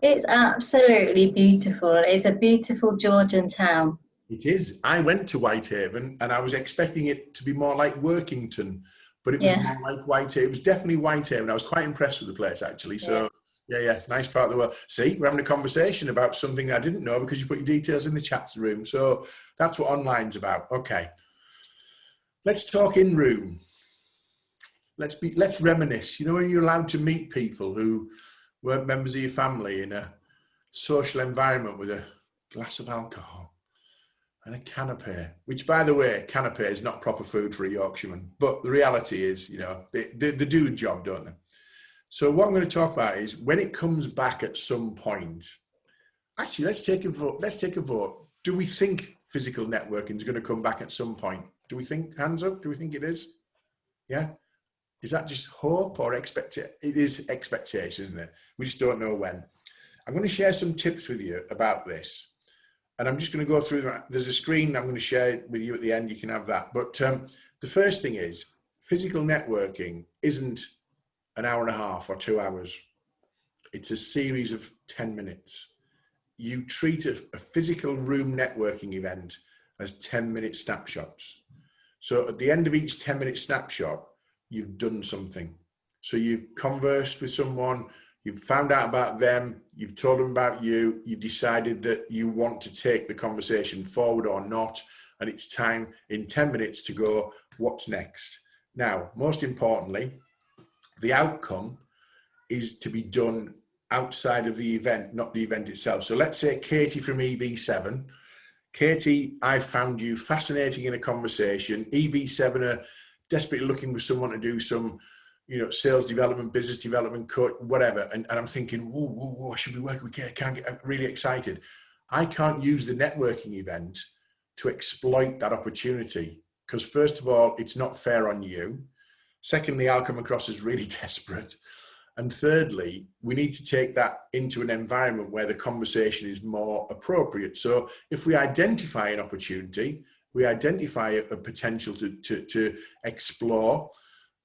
It's absolutely beautiful. It's a beautiful Georgian town. It is. I went to Whitehaven and I was expecting it to be more like Workington, but it was more like Whitehaven. It was definitely Whitehaven. I was quite impressed with the place, actually. So, yeah, nice part of the world. See, we're having a conversation about something I didn't know because you put your details in the chat room. So that's what online's about. Okay. Let's talk in room. Let's reminisce. You know, when you're allowed to meet people who weren't members of your family in a social environment with a glass of alcohol and a canapé, which, by the way, canapé is not proper food for a Yorkshireman. But the reality is, you know, they do a job, don't they? So what I'm going to talk about is when it comes back at some point. Actually, let's take a vote. Let's take a vote. Do we think physical networking is going to come back at some point? Do we think, hands up, do we think it is? Yeah? Is that just hope or expectation? It is expectation, isn't it? We just don't know when. I'm going to share some tips with you about this. And I'm just going to go through that. There's a screen I'm going to share with you at the end. You can have that. But the first thing is physical networking isn't an hour and a half or 2 hours. It's a series of 10 minutes. You treat a physical room networking event as 10-minute snapshots. So at the end of each 10-minute snapshot, you've done something. So you've conversed with someone, you've found out about them, you've told them about you, you've decided that you want to take the conversation forward or not, and it's time in 10 minutes to go, what's next? Now, most importantly, the outcome is to be done outside of the event, not the event itself. So let's say Katie from EB7. Katie, I found you fascinating in a conversation. EB7 are desperately looking for someone to do some, you know, sales development, business development, whatever. And I'm thinking, whoa, I should be working with Katie. Can't get really excited. I can't use the networking event to exploit that opportunity because first of all, it's not fair on you. Secondly, I'll come across as really desperate. And thirdly, we need to take that into an environment where the conversation is more appropriate. So if we identify an opportunity, we identify a potential to explore,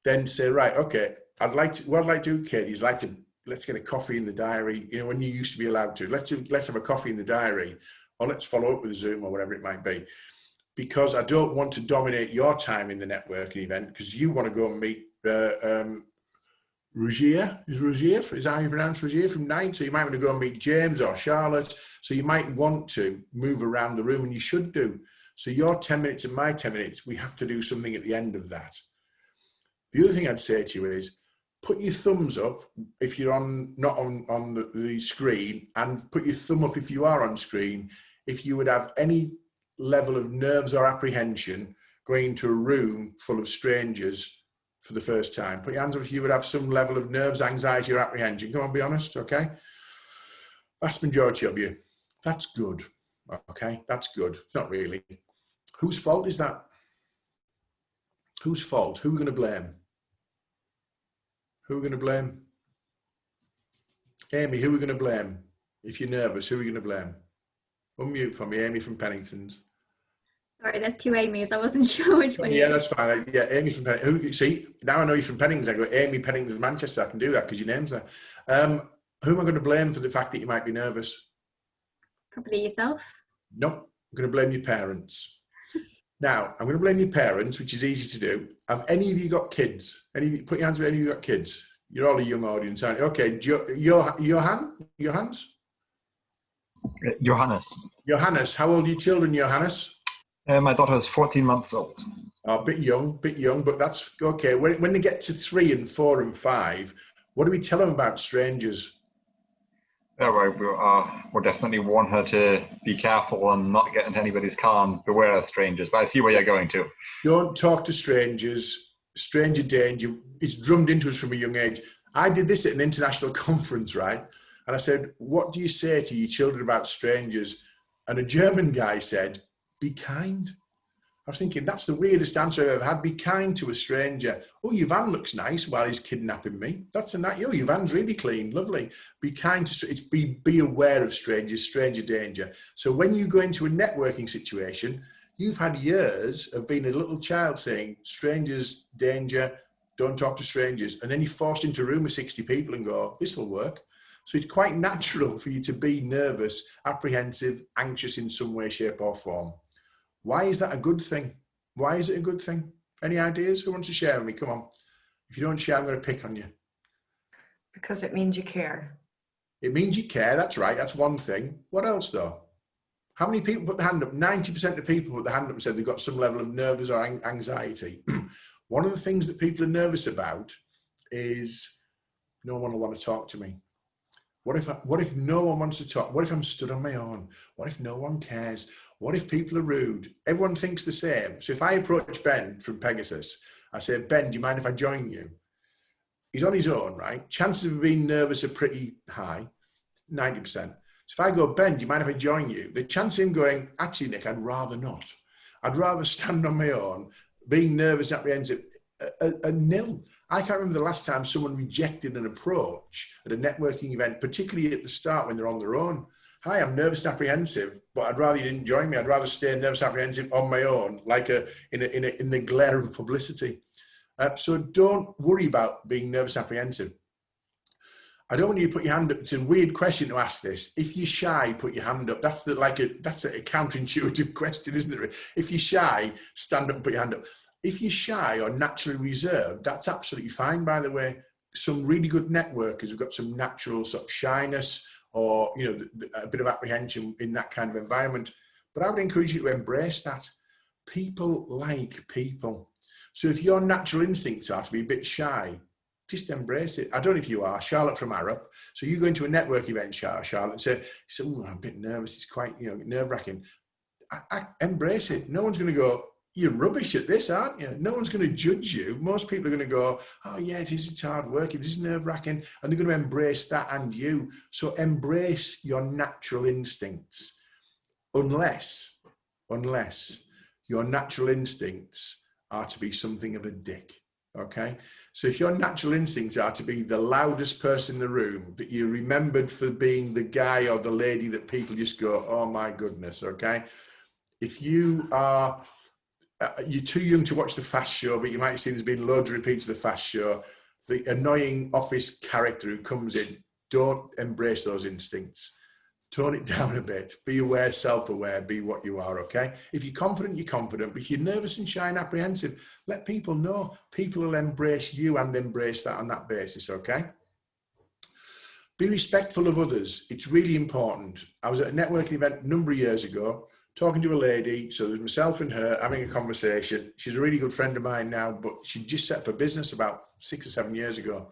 then say, right, okay, what I'd like to do, Katie, is let's get a coffee in the diary. You know, when you used to be allowed to, let's have a coffee in the diary, or let's follow up with a Zoom or whatever it might be. Because I don't want to dominate your time in the networking event because you want to go and meet Rogier. Is that how you pronounce Rogier from 9? So you might want to go and meet James or Charlotte. So you might want to move around the room, and you should do. So your 10 minutes and my 10 minutes, we have to do something at the end of that. The other thing I'd say to you is put your thumbs up if you're not on the screen, and put your thumb up if you are on screen, if you would have any level of nerves or apprehension going into a room full of strangers for the first time. Put your hands up if you would have some level of nerves, anxiety or apprehension. Come on, be honest, okay? Vast majority of you. That's good, okay? That's good. Not really. Whose fault is that? Whose fault? Who are we going to blame? Who are we going to blame? Amy, who are we going to blame? If you're nervous, who are we going to blame? Unmute for me, Amy from Pennington's. Sorry, there's two Amy's. I wasn't sure which one. Yeah, that's fine. Yeah, Amy from Pennington. See, now I know you're from Pennington's. I go, Amy Pennington's Manchester. I can do that because your name's there. Who am I going to blame for the fact that you might be nervous? Probably yourself. Nope. I'm going to blame your parents. Now, I'm going to blame your parents, which is easy to do. Have any of you got kids? Put your hands up. Any of you got kids? You're all a young audience, aren't you? Okay, Johannes? Johannes, how old are your children, Johannes? My daughter is 14 months old. Oh, a bit young, but that's okay. When they get to 3 and 4 and 5, what do we tell them about strangers? We're definitely warn her to be careful and not get into anybody's car and beware of strangers. But I see where you're going to. Don't talk to strangers. Stranger danger. It's drummed into us from a young age. I did this at an international conference, right? And I said, what do you say to your children about strangers? And a German guy said, be kind. I was thinking, that's the weirdest answer I've ever had. Be kind to a stranger. Oh, your van looks nice while he's kidnapping me. That's a nice, oh, your van's really clean, lovely. Be kind to, it's be aware of strangers, stranger danger. So when you go into a networking situation, you've had years of being a little child saying, strangers, danger, don't talk to strangers. And then you're forced into a room with 60 people and go, this will work. So it's quite natural for you to be nervous, apprehensive, anxious in some way, shape or form. Why is that a good thing? Why is it a good thing? Any ideas? Who wants to share with me? Come on. If you don't share, I'm going to pick on you. Because it means you care. It means you care. That's right. That's one thing. What else though? How many people put their hand up? 90% of people put their hand up and said they've got some level of nerves or anxiety. One of the things that people are nervous about is no one will want to talk to me. What if no one wants to talk? What if I'm stood on my own? What if no one cares? What if people are rude? Everyone thinks the same. So if I approach Ben from Pegasus, I say, Ben, do you mind if I join you? He's on his own, right? Chances of being nervous are pretty high, 90%. So if I go, Ben, do you mind if I join you? The chance of him going, actually, Nick, I'd rather not. I'd rather stand on my own, being nervous and apprehensive, a nil. I can't remember the last time someone rejected an approach at a networking event, particularly at the start when they're on their own. Hi, I'm nervous and apprehensive, but I'd rather you didn't join me. I'd rather stay nervous and apprehensive on my own, like in the glare of publicity. So don't worry about being nervous and apprehensive. I don't want you to put your hand up. It's a weird question to ask this. If you're shy, put your hand up. That's a counterintuitive question, isn't it? If you're shy, stand up and put your hand up. If you're shy or naturally reserved, that's absolutely fine, by the way. Some really good networkers have got some natural sort of shyness or, you know, a bit of apprehension in that kind of environment. But I would encourage you to embrace that. People like people. So if your natural instincts are to be a bit shy, just embrace it. I don't know if you are. Charlotte from Arup. So you go into a network event, Charlotte, and say, oh, I'm a bit nervous. It's quite, you know, nerve-wracking. I embrace it. No one's going to go, you're rubbish at this, aren't you? No one's going to judge you. Most people are going to go, oh yeah, it's hard work, it is nerve-wracking, and they're going to embrace that and you. So embrace your natural instincts, unless your natural instincts are to be something of a dick, okay? So if your natural instincts are to be the loudest person in the room, that you're remembered for being the guy or the lady that people just go, oh my goodness, okay? If you are you're too young to watch the Fast Show, but you might see there's been loads of repeats of the Fast Show. The annoying office character who comes in, don't embrace those instincts. Tone it down a bit. Be aware, self-aware, be what you are, okay? If you're confident, you're confident. But if you're nervous and shy and apprehensive, let people know. People will embrace you and embrace that on that basis, okay? Be respectful of others. It's really important. I was at a networking event a number of years ago, talking to a lady. So there's myself and her having a conversation. She's a really good friend of mine now, but she just set up a business about 6 or 7 years ago.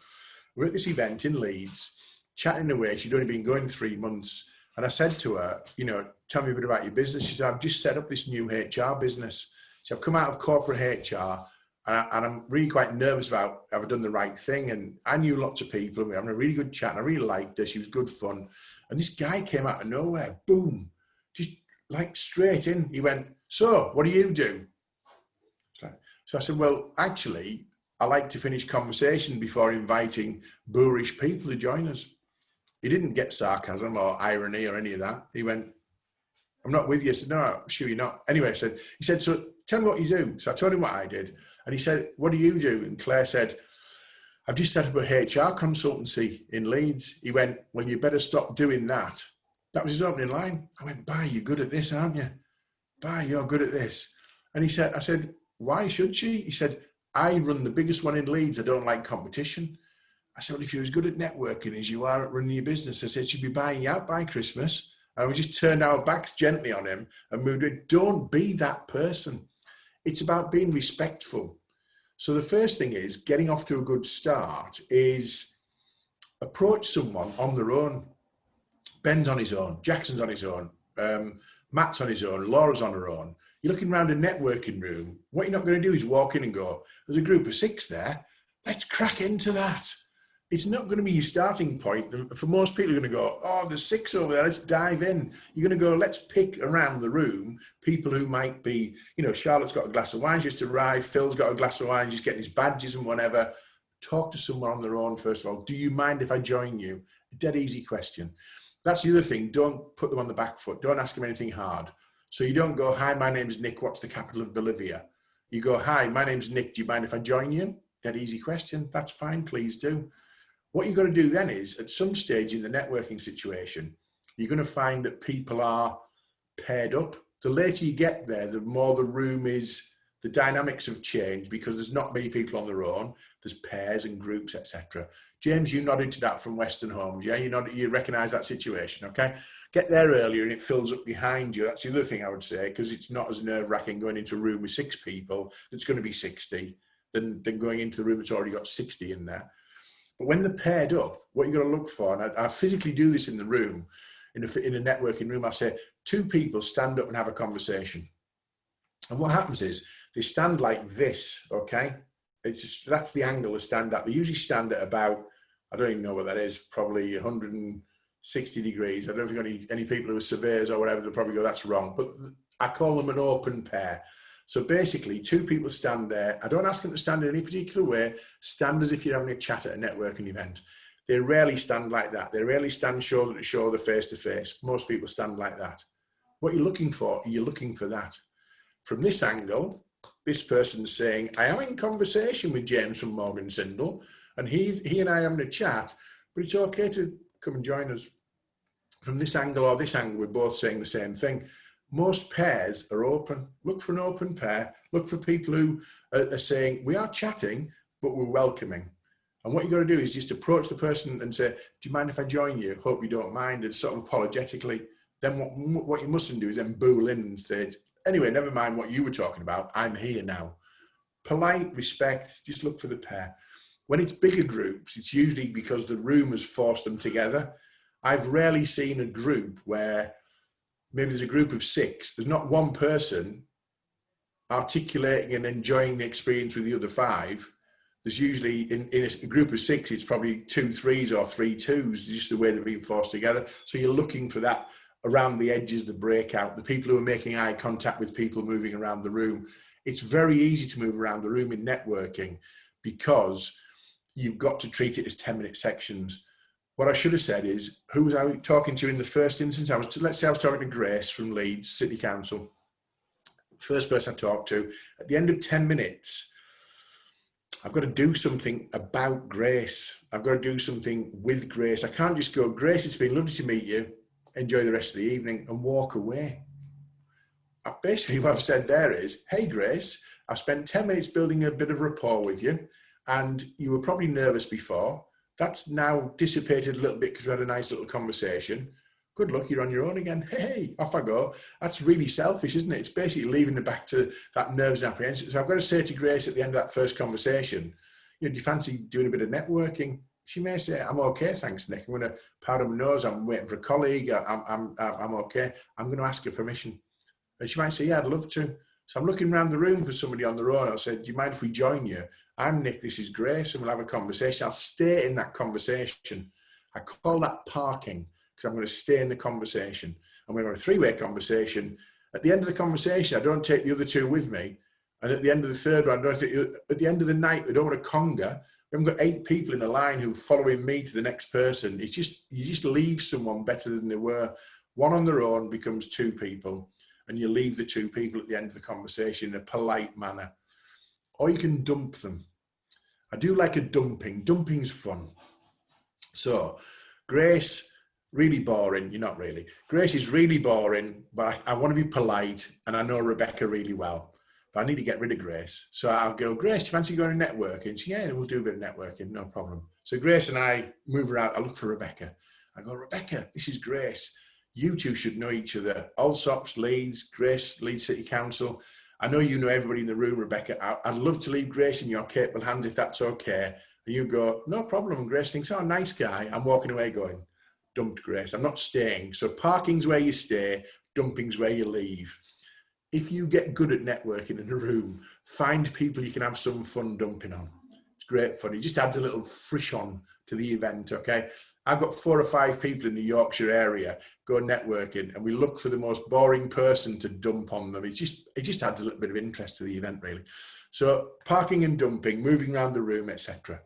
We're at this event in Leeds, chatting away. She'd only been going 3 months. And I said to her, you know, tell me a bit about your business. She said, I've just set up this new HR business. So I've come out of corporate HR and I'm really quite nervous about have I done the right thing. And I knew lots of people. We were having a really good chat. And I really liked her. She was good fun. And this guy came out of nowhere, boom, just like straight in. He went, so what do you do? So I said, well, actually, I like to finish conversation before inviting boorish people to join us. He didn't get sarcasm or irony or any of that. He went, I'm not with you. I said, no, sure you're not. Anyway, he said, so tell me what you do. So I told him what I did. And he said, what do you do? And Claire said, I've just set up a HR consultancy in Leeds. He went, well, you better stop doing that. That was his opening line. I went, Bye, you're good at this, aren't you? Bye, you're good at this. And he said, I said, why should she? He said, I run the biggest one in Leeds. I don't like competition. I said, well, if you're as good at networking as you are at running your business, I said, she'd be buying you out by Christmas. And we just turned our backs gently on him and moved it. Don't be that person. It's about being respectful. So the first thing is getting off to a good start is approach someone on their own. Ben's on his own, Jackson's on his own, Matt's on his own, Laura's on her own. You're looking around a networking room. What you're not going to do is walk in and go, there's a group of 6 there. Let's crack into that. It's not going to be your starting point. And for most people, you're going to go, oh, there's 6 over there. Let's dive in. You're going to go, let's pick around the room people who might be, you know, Charlotte's got a glass of wine just arrived. Phil's got a glass of wine, just getting his badges and whatever. Talk to someone on their own, first of all. Do you mind if I join you? A dead easy question. That's the other thing. Don't put them on the back foot. Don't ask them anything hard. So you don't go, hi, my name's Nick. What's the capital of Bolivia? You go, hi, my name's Nick. Do you mind if I join you? Dead easy question. That's fine. Please do. What you've got to do then is, at some stage in the networking situation, you're going to find that people are paired up. The later you get there, the more the room is, the dynamics have changed because there's not many people on their own. There's pairs and groups, etc. James, you nodded to that from Western Homes. Yeah, you recognise that situation, okay? Get there earlier and it fills up behind you. That's the other thing I would say, because it's not as nerve-wracking going into a room with 6 people that's going to be 60 than going into the room that's already got 60 in there. But when they're paired up, what you've got to look for, and I physically do this in the room, in a networking room, I say, 2 people stand up and have a conversation. And what happens is, they stand like this, okay? That's the angle they stand at. They usually stand at about, I don't even know what that is, probably 160 degrees. I don't think any people who are surveyors or whatever, they'll probably go, that's wrong. But I call them an open pair. So basically, 2 people stand there. I don't ask them to stand in any particular way. Stand as if you're having a chat at a networking event. They rarely stand like that. They rarely stand shoulder to shoulder, face to face. Most people stand like that. What you're looking for, you're looking for that. From this angle, this person's saying, I am in conversation with James from Morgan Sindall, and he and I are having a chat, but it's okay to come and join us. From this angle or this angle, we're both saying the same thing. Most pairs are open. Look for an open pair. Look for people who are saying, we are chatting, but we're welcoming. And what you've got to do is just approach the person and say, do you mind if I join you? Hope you don't mind, and sort of apologetically. Then what you mustn't do is then bull in and say, anyway, never mind what you were talking about. I'm here now. Polite, respect, just look for the pair. When it's bigger groups, it's usually because the room has forced them together. I've rarely seen a group where maybe there's a group of 6. There's not one person articulating and enjoying the experience with the other 5. There's usually, in a group of 6, it's probably 2 3s or 3 2s, just the way they're being forced together. So you're looking for that around the edges, the breakout, the people who are making eye contact with people moving around the room. It's very easy to move around the room in networking because you've got to treat it as 10-minute sections. What I should have said is, who was I talking to in the first instance? Let's say I was talking to Grace from Leeds City Council. First person I talked to. At the end of 10 minutes, I've got to do something about Grace. I've got to do something with Grace. I can't just go, Grace, it's been lovely to meet you. Enjoy the rest of the evening and walk away. Basically what I've said there is, hey Grace, I've spent 10 minutes building a bit of rapport with you and you were probably nervous before. That's now dissipated a little bit because we had a nice little conversation. Good luck, you're on your own again. Hey, off I go. That's really selfish, isn't it? It's basically leaving it back to that nerves and apprehension. So I've got to say to Grace at the end of that first conversation, do you fancy doing a bit of networking? She may say, I'm okay, thanks, Nick. I'm going to powder my nose. I'm waiting for a colleague. I'm okay. I'm going to ask her permission. And she might say, yeah, I'd love to. So I'm looking around the room for somebody on their own. I'll say, do you mind if we join you? I'm Nick, this is Grace, and we'll have a conversation. I'll stay in that conversation. I call that parking because I'm going to stay in the conversation. And we're going to have a 3-way conversation. At the end of the conversation, I don't take the other 2 with me. And at the end of the third one, at the end of the night, I don't want to conga. We haven't got 8 people in a line who are following me to the next person. It's just, you just leave someone better than they were. One on their own becomes 2 people, and you leave the 2 people at the end of the conversation in a polite manner. Or you can dump them. I do like a dumping. Dumping's fun. So, Grace, really boring. You're not really. Grace is really boring, but I want to be polite, and I know Rebecca really well. But I need to get rid of Grace. So I'll go, Grace, do you fancy going to networking? She, yeah, we'll do a bit of networking, no problem. So Grace and I move around. I look for Rebecca. I go, Rebecca, this is Grace. You 2 should know each other. Allsops, Leeds, Grace, Leeds City Council. I know you know everybody in the room, Rebecca. I'd love to leave Grace in your capable hands if that's okay. And you go, no problem. And Grace thinks, oh, nice guy. I'm walking away going, dumped, Grace. I'm not staying. So parking's where you stay, dumping's where you leave. If you get good at networking in a room, find people you can have some fun dumping on. It's great fun. It just adds a little frisson to the event, okay? I've got 4 or 5 people in the Yorkshire area go networking, and we look for the most boring person to dump on them. It just adds a little bit of interest to the event, really. So parking and dumping, moving around the room, etc.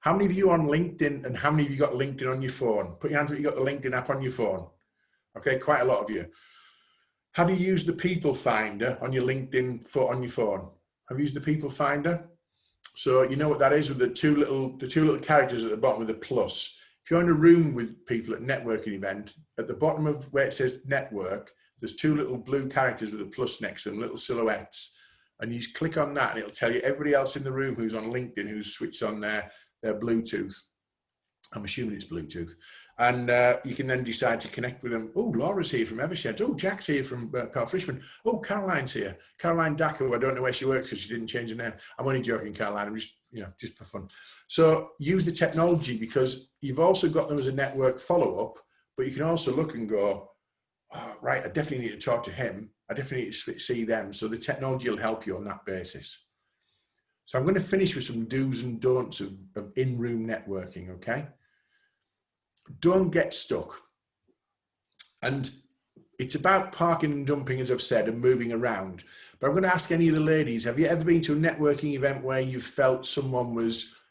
How many of you on LinkedIn, and how many of you got LinkedIn on your phone? Put your hands up if you got the LinkedIn app on your phone. Okay, quite a lot of you. Have you used the people finder on your LinkedIn on your phone? Have you used the people finder? So you know what that is, with the two little characters at the bottom of the plus. If you're in a room with people at a networking event, at the bottom of where it says network, there's 2 little blue characters with a plus next to them, little silhouettes. And you just click on that and it'll tell you everybody else in the room who's on LinkedIn, who's switched on their Bluetooth. I'm assuming it's Bluetooth. And you can then decide to connect with them. Oh, Laura's here from Evershed. Oh, Jack's here from Pal Frishman. Oh, Caroline's here. Caroline Daco. I don't know where she works because she didn't change her name. I'm only joking, Caroline. I'm just for fun. So use the technology, because you've also got them as a network follow-up, but you can also look and go, oh, right, I definitely need to talk to him. I definitely need to see them. So the technology will help you on that basis. So I'm going to finish with some do's and don'ts of in-room networking, okay? Don't get stuck. And it's about parking and dumping, as I've said, and moving around. But I'm going to ask any of the ladies, have you ever been to a networking event where you felt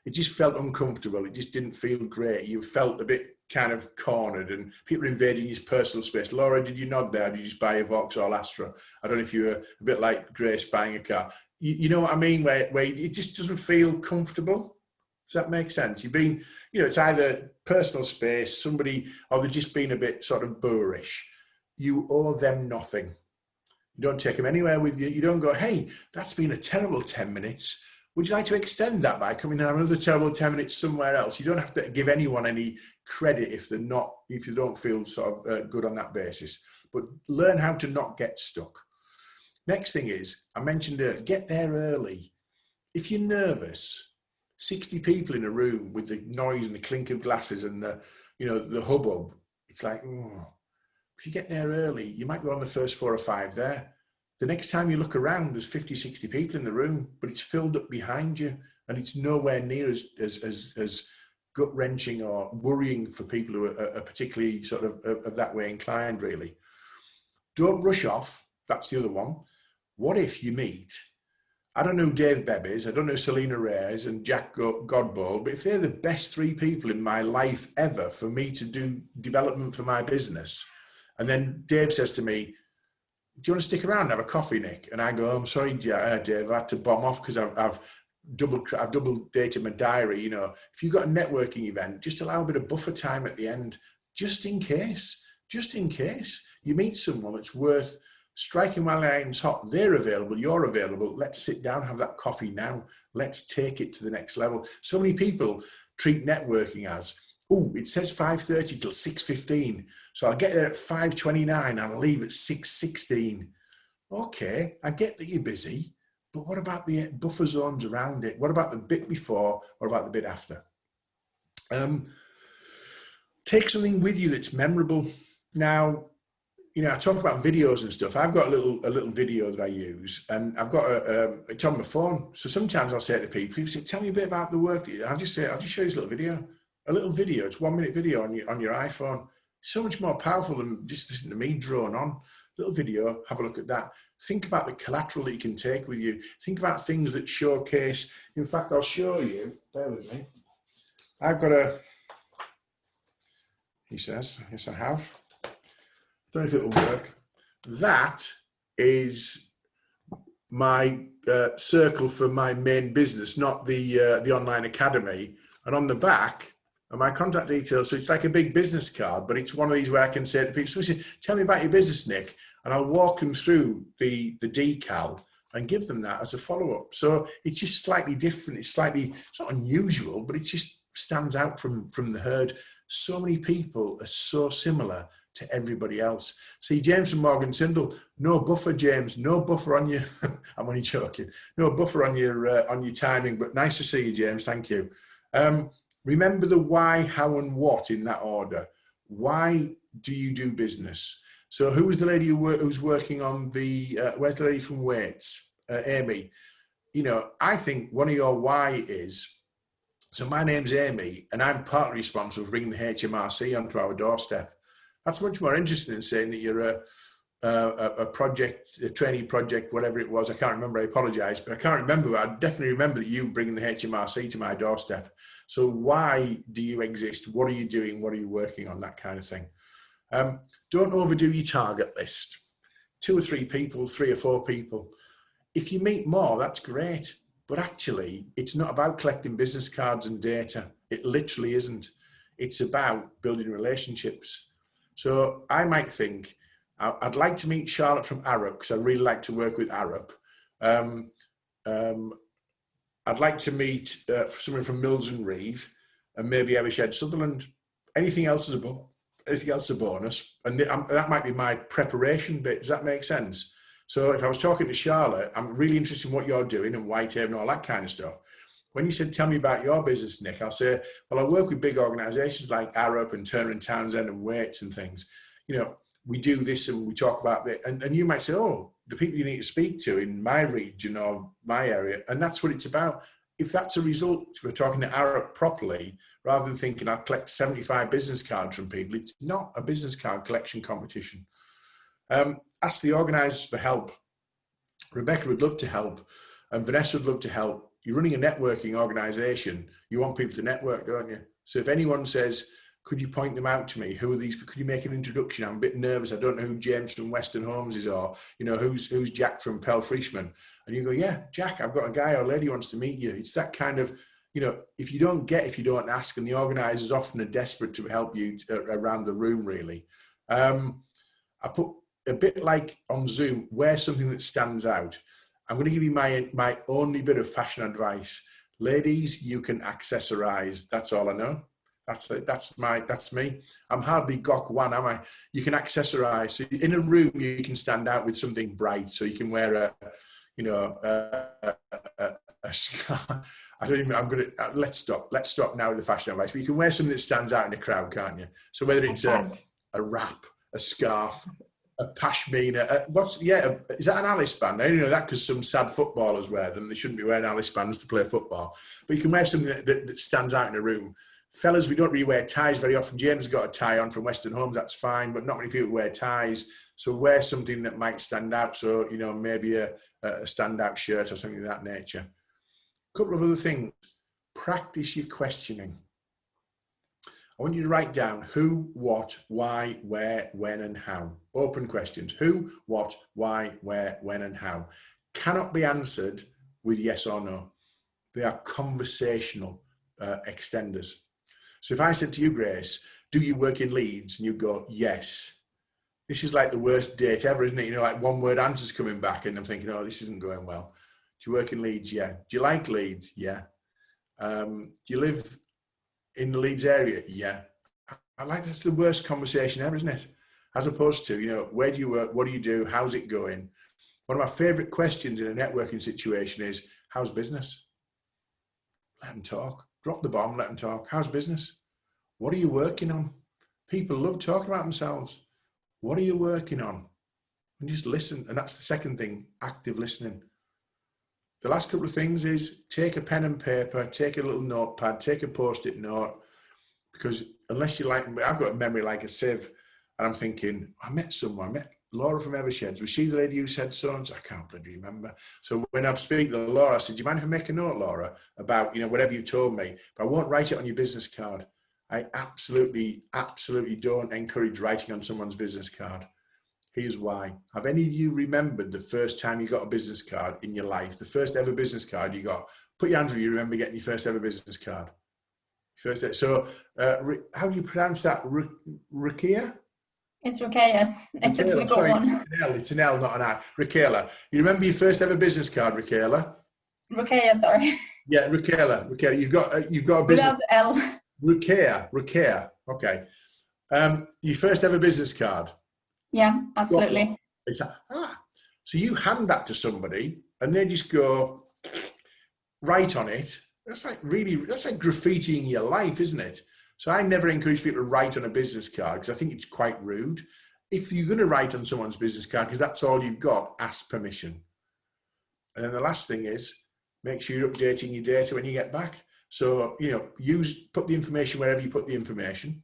it just felt uncomfortable, it just didn't feel great, you felt a bit kind of cornered and people invading your personal space? Laura, did you nod there? Did you just buy a Vauxhall Astra? I don't know if you were a bit like Grace buying a car. You know what I mean? Where it just doesn't feel comfortable. Does that make sense? You've been, it's either personal space, somebody, or they've just been a bit sort of boorish. You owe them nothing. You don't take them anywhere with you. You don't go, hey, that's been a terrible 10 minutes. Would you like to extend that by coming and have another terrible 10 minutes somewhere else? You don't have to give anyone any credit if you don't feel sort of good on that basis. But learn how to not get stuck. Next thing is, I mentioned get there early. If you're nervous, 60 people in a room with the noise and the clink of glasses and the hubbub, it's like, oh. If you get there early, you might be on the first 4 or 5 there. The next time you look around, there's 50, 60 people in the room, but it's filled up behind you, and it's nowhere near as gut-wrenching or worrying for people who are particularly sort of that way inclined, really. Don't rush off. That's the other one. What if you meet, I don't know who Dave Bebb is, I don't know Selena Reyes and Jack Godbold, but if they're the best 3 people in my life ever for me to do development for my business, and then Dave says to me, do you want to stick around and have a coffee, Nick? And I go, I'm sorry, Dave, I had to bomb off because I've double dated my diary. If you've got a networking event, just allow a bit of buffer time at the end, just in case you meet someone that's worth striking while the iron's hot. They're available, you're available. Let's sit down, have that coffee now. Let's take it to the next level. So many people treat networking as, oh, it says 5:30 till 6:15. So I'll get there at 5:29 and I'll leave at 6:16. Okay, I get that you're busy, but what about the buffer zones around it? What about the bit before? What about the bit after? Take something with you that's memorable. Now, I talk about videos and stuff. I've got a little video that I use, and I've got it's on my phone. So sometimes I'll say to people say, tell me a bit about the work. I'll just show you this little video. A little video, it's 1-minute video on your iPhone. So much more powerful than just listening to me drone on. Little video, have a look at that. Think about the collateral that you can take with you. Think about things that showcase. In fact, I'll show you. Bear with me. I've got he says, yes I have. Don't know if it'll work. That is my circle for my main business, not the online academy. And on the back, and my contact details, so it's like a big business card, but it's one of these where I can say to people, so tell me about your business, Nick, and I'll walk them through the decal and give them that as a follow-up. So it's just slightly different. It's not unusual, but it just stands out from the herd. So many people are so similar to everybody else. See, James from Morgan Sindel, no buffer, James, no buffer on you. I'm only joking. No buffer on your timing, but nice to see you, James. Thank you. Remember the why, how, and what in that order. why do you do business? So who was the lady who's working on the, where's the lady from Waits? Amy. You know, I think one of your why is, so my name's Amy and I'm partly responsible for bringing the HMRC onto our doorstep. That's much more interesting than saying that you're a project, a training project, whatever it was. I can't remember, I apologise, but I can't remember. I definitely remember that you bringing the HMRC to my doorstep. So why do you exist? What are you doing? What are you working on? That kind of thing. Don't overdo your target list. 2 or 3 people, 3 or 4 people. If you meet more, that's great. But actually, it's not about collecting business cards and data. It literally isn't. It's about building relationships. So I might think, I'd like to meet Charlotte from Arup because I really like to work with Arup. I'd like to meet someone from Mills and Reeve and maybe Evershed Sutherland. Anything else is a bonus. And that might be my preparation bit. Does that make sense? So if I was talking to Charlotte, I'm really interested in what you're doing and Whitehaven and all that kind of stuff. When you said, tell me about your business, Nick, I'll say, well, I work with big organisations like Arup and Turner and Townsend and Waits and things. You know, we do this and we talk about that. And you might say, oh, the people you need to speak to in my region or my area. And that's what it's about. If that's a result, if we're talking to Arup properly, rather than thinking I'll collect 75 business cards from people, it's not a business card collection competition. Ask the organisers for help. Rebecca would love to help and Vanessa would love to help. You're running a networking organisation. You want people to network, don't you? So if anyone says, could you point them out to me? Who are these? Could you make an introduction? I'm a bit nervous. I don't know who James from Western Homes is, or, you know, who's Jack from Pell Frischman. And you go, yeah, Jack, I've got a guy or lady who wants to meet you. It's that kind of, you know, if you don't ask, and the organisers often are desperate to help you around the room, really. I put a bit like on Zoom, wear something that stands out. I'm going to give you my only bit of fashion advice. Ladies, you can accessorize. That's all I know. That's me. I'm hardly Gok one, am I? You can accessorize. So in a room, you can stand out with something bright. So you can wear a scarf. I don't even. Let's stop now with the fashion advice. But you can wear something that stands out in a crowd, can't you? So whether it's a wrap, a scarf, a pashmina, is that an Alice band? I only know that because some sad footballers wear them. They shouldn't be wearing Alice bands to play football. But you can wear something that stands out in a room. Fellas, we don't really wear ties very often. James has got a tie on from Western Homes, that's fine, but not many people wear ties. So wear something that might stand out. So, you know, maybe a standout shirt or something of that nature. A couple of other things. Practice your questioning. I want you to write down who, what, why, where, when, and how. Open questions. Who, what, why, where, when, and how. Cannot be answered with yes or no. They are conversational extenders. So if I said to you, Grace, do you work in Leeds? And you go, yes. This is like the worst date ever, isn't it? You know, like one word answers coming back and I'm thinking, oh, this isn't going well. Do you work in Leeds? Yeah. Do you like Leeds? Yeah. Do you live in the Leeds area? Yeah. I like that's the worst conversation ever, isn't it? As opposed to, you know, where do you work? What do you do? How's it going? One of my favorite questions in a networking situation is, how's business? Let them talk. Drop the bomb, let them talk. How's business? What are you working on? People love talking about themselves. What are you working on? And just listen. And that's the second thing, active listening. The last couple of things is take a pen and paper, take a little notepad, take a post-it note, because unless you like, I've got a memory like a sieve, and I'm thinking, I met Laura from Eversheds. Was she the lady who said so? And I can't really remember. So when I speak to Laura, I said, do you mind if I make a note, Laura, about, you know, whatever you told me, but I won't write it on your business card. I absolutely don't encourage writing on someone's business card. Here's why. Have any of you remembered the first time you got a business card in your life? The first ever business card you got? Put your hands up if you remember getting your first ever business card. So how do you pronounce that? Rukia? It's Rukia. It's a difficult one. It's an L, not an I. Rukia. You remember your first ever business card, Rukia? Rukia, sorry. Yeah, Rukia. You've got a business. Without the L. Rukia. Okay. Your first ever business card. Yeah, absolutely. So you hand that to somebody and they just go write on it. That's like graffitiing your life, isn't it? So I never encourage people to write on a business card because I think it's quite rude. If you're going to write on someone's business card because that's all you've got, ask permission. And then the last thing is, make sure you're updating your data when you get back. So, you know, put the information wherever you put the information.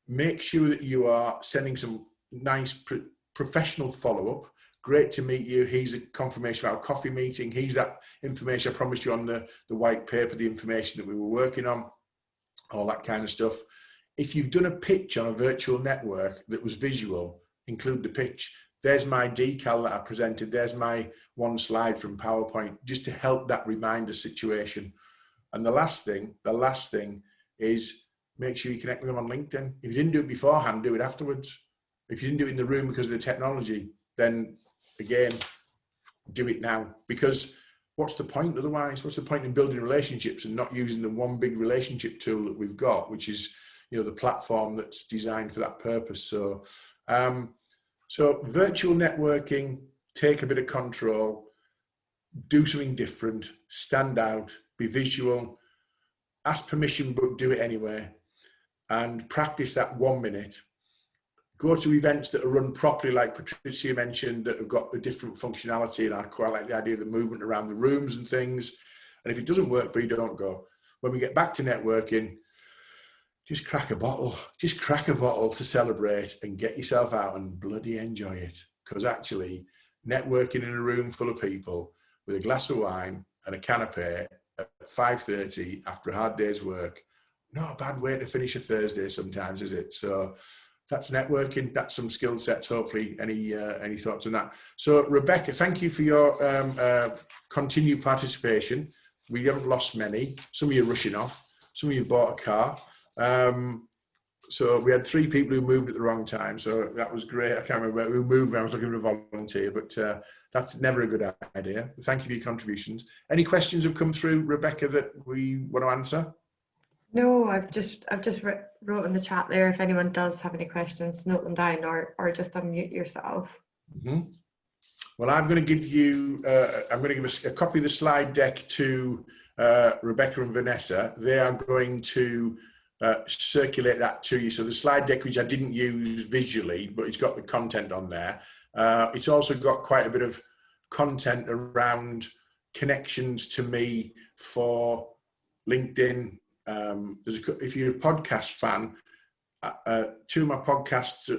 Make sure that you are sending some nice professional follow-up. Great to meet you. Here's a confirmation of our coffee meeting. Here's that information I promised you on the white paper, the information that we were working on, all that kind of stuff. If you've done a pitch on a virtual network that was visual, include the pitch. There's my decal that I presented. There's my one slide from PowerPoint, just to help that reminder situation. And the last thing is make sure you connect with them on LinkedIn. If you didn't do it beforehand, do it afterwards. If you didn't do it in the room because of the technology, then again, do it now. Because what's the point otherwise? What's the point in building relationships and not using the one big relationship tool that we've got, which is, you know, the platform that's designed for that purpose. So, so virtual networking, take a bit of control, do something different, stand out, be visual, ask permission, but do it anyway, and practice that 1 minute. Go to events that are run properly, like Patricia mentioned, that have got a different functionality, and I quite like the idea of the movement around the rooms and things. And if it doesn't work for you, don't go. When we get back to networking, just crack a bottle to celebrate and get yourself out and bloody enjoy it. Because actually, networking in a room full of people with a glass of wine and a canapé at 5:30 after a hard day's work, not a bad way to finish a Thursday sometimes, is it? So that's networking. That's some skill sets. Hopefully, any thoughts on that? So Rebecca, thank you for your continued participation. We haven't lost many. Some of you are rushing off. Some of you bought a car. So we had 3 people who moved at the wrong time. So that was great. I can't remember who moved. I was looking for a volunteer, but that's never a good idea. Thank you for your contributions. Any questions have come through, Rebecca, that we want to answer? No, I've just wrote in the chat there. If anyone does have any questions, note them down or just unmute yourself. Mm-hmm. Well, I'm going to give you a copy of the slide deck to Rebecca and Vanessa. They are going to circulate that to you. So the slide deck, which I didn't use visually, but it's got the content on there. It's also got quite a bit of content around connections to me for LinkedIn. If you're a podcast fan, 2 of my podcasts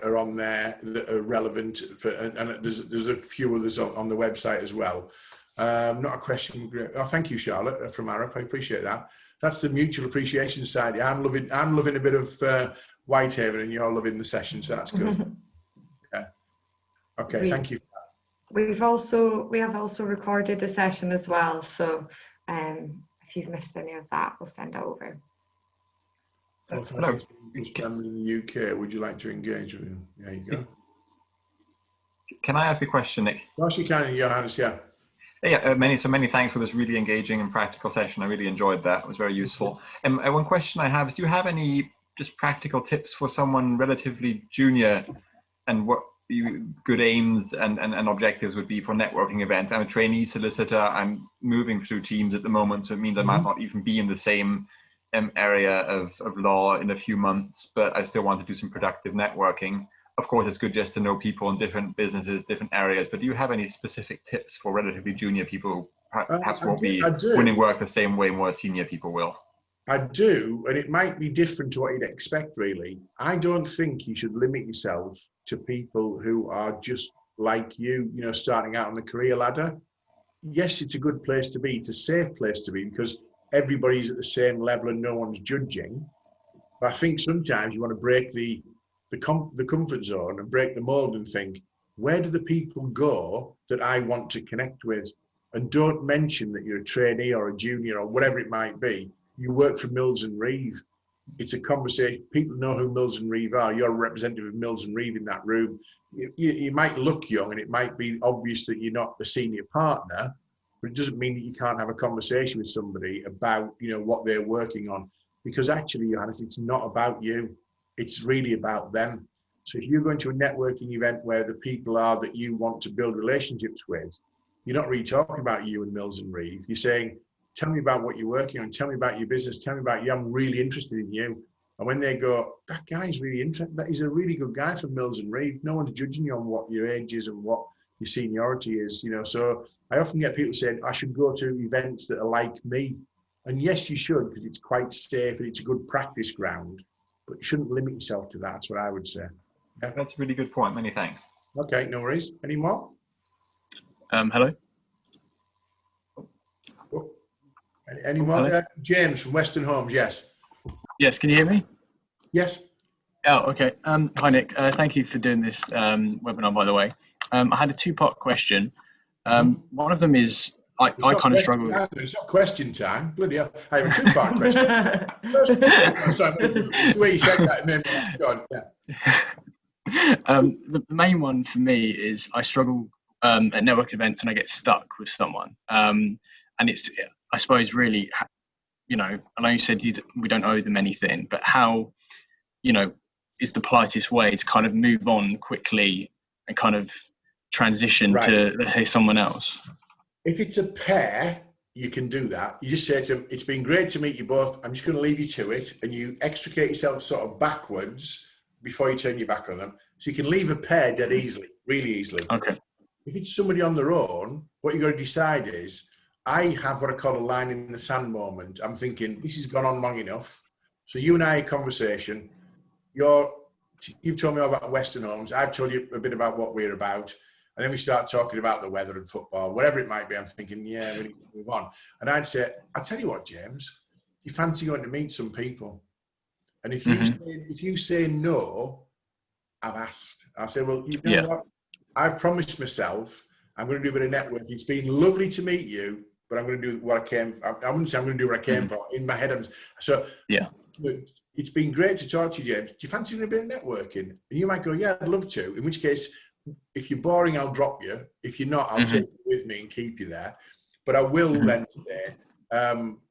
are on there that are relevant for, and there's a few others on the website as well. Not a question. Oh, thank you, Charlotte from Arup. I appreciate that. That's the mutual appreciation side. I'm loving a bit of Whitehaven, and you're loving the session, so that's good. Yeah. Okay, thank you. We have also recorded a session as well. So if you've missed any of that, we'll send it over. Hello. In the UK, would you like to engage with him? There you go. Can I ask a question, Nick? Yes, you can, Johannes, yeah. Yeah, many thanks for this really engaging and practical session. I really enjoyed that. It was very useful. One question I have is, do you have any just practical tips for someone relatively junior, and what good aims and objectives would be for networking events? I'm a trainee solicitor. I'm moving through teams at the moment, so it means I might not even be in the same area of law in a few months, but I still want to do some productive networking. Of course, it's good just to know people in different businesses, different areas, but do you have any specific tips for relatively junior people who perhaps won't be winning work the same way more senior people will? I do, and it might be different to what you'd expect, really. I don't think you should limit yourself to people who are just like you, starting out on the career ladder. Yes, it's a good place to be. It's a safe place to be because everybody's at the same level and no one's judging. But I think sometimes you want to break the comfort zone and break the mold and think, where do the people go that I want to connect with? And don't mention that you're a trainee or a junior or whatever it might be. You work for Mills and Reeve. It's a conversation. People know who Mills and Reeve are. You're a representative of Mills and Reeve in that room. You might look young and it might be obvious that you're not the senior partner, but it doesn't mean that you can't have a conversation with somebody about, what they're working on. Because actually, Johannes, it's not about you. It's really about them. So if you're going to a networking event where the people are that you want to build relationships with, you're not really talking about you and Mills and Reeve. You're saying, tell me about what you're working on, tell me about your business, tell me about you, I'm really interested in you. And when they go, that guy's really interesting, that he's a really good guy from Mills and Reed, no one's judging you on what your age is and what your seniority is, you know. So I often get people saying, I should go to events that are like me. And yes, you should, because it's quite safe and it's a good practice ground, but you shouldn't limit yourself to that. That's what I would say. Yeah. That's a really good point. Many thanks. Okay, no worries. Any more? Hello. Oh. Any more? James from Western Homes, yes. Yes, can you hear me? Yes. Oh, okay. Hi, Nick. Thank you for doing this webinar, by the way. I had a two-part question. One of them is, I kind of struggle. It's not question time. Bloody hell. I have a two-part question. First, the way you said that, go on. Yeah. The main one for me is I struggle at network events and I get stuck with someone. And it's, I suppose, really, you know, I know you said we don't owe them anything, but how, you know, is the politest way to kind of move on quickly and kind of transition to, let's say, someone else? If it's a pair, you can do that. You just say to them, it's been great to meet you both. I'm just going to leave you to it. And you extricate yourself sort of backwards before you turn your back on them. So you can leave a pair dead easily, really easily. Okay. If it's somebody on their own, what you've got to decide is, I have what I call a line in the sand moment. I'm thinking, this has gone on long enough. So you and I, conversation, you've told me all about Western Homes. I've told you a bit about what we're about. And then we start talking about the weather and football, whatever it might be. I'm thinking, yeah, we need to move on. And I'd say, I'll tell you what, James, you fancy going to meet some people. And if you say no, I've asked. I'll say, well, you know what? I've promised myself I'm going to do a bit of networking. It's been lovely to meet you, but I'm going to do what I came for. I wouldn't say I'm going to do what I came for. In my head, it's been great to talk to you, James. Do you fancy doing a bit of networking? And you might go, yeah, I'd love to. In which case, if you're boring, I'll drop you. If you're not, I'll take you with me and keep you there. But I will then today,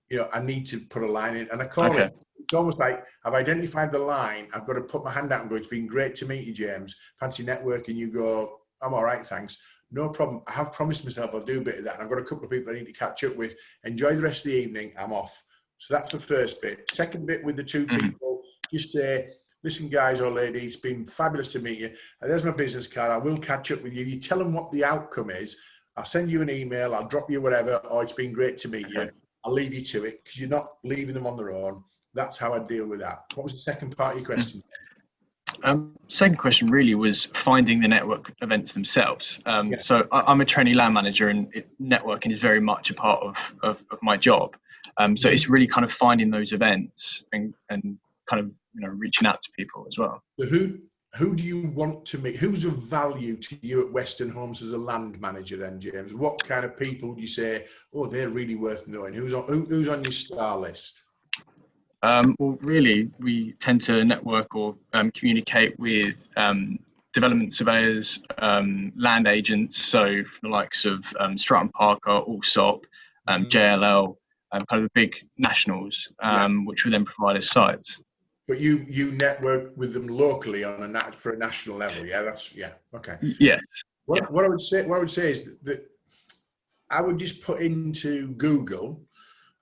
you know, I need to put a line in. And I call it, it's almost like I've identified the line. I've got to put my hand out and go, it's been great to meet you, James. Fancy networking? You go, I'm all right, thanks. No problem. I have promised myself I'll do a bit of that. And I've got a couple of people I need to catch up with. Enjoy the rest of the evening. I'm off. So that's the first bit. Second bit with the two people, just say, listen, guys or ladies, it's been fabulous to meet you. And there's my business card. I will catch up with you. You tell them what the outcome is. I'll send you an email. I'll drop you whatever. Or it's been great to meet you. I'll leave you to it because you're not leaving them on their own. That's how I deal with that. What was the second part of your question? Second question really was finding the network events themselves. So I'm a trainee land manager, and networking is very much a part of my job. So it's really kind of finding those events and kind of, you know, reaching out to people as well. So who do you want to meet? Who's of value to you at Western Homes as a land manager then, James? What kind of people do you say, oh, they're really worth knowing? Who's on your star list? Well, really, we tend to network or communicate with development surveyors, land agents, so from the likes of Stratton Parker, Allsop, JLL, kind of the big nationals, which will then provide us sites. But you network with them locally for a national level, okay. Yes. What I would say is that I would just put into Google.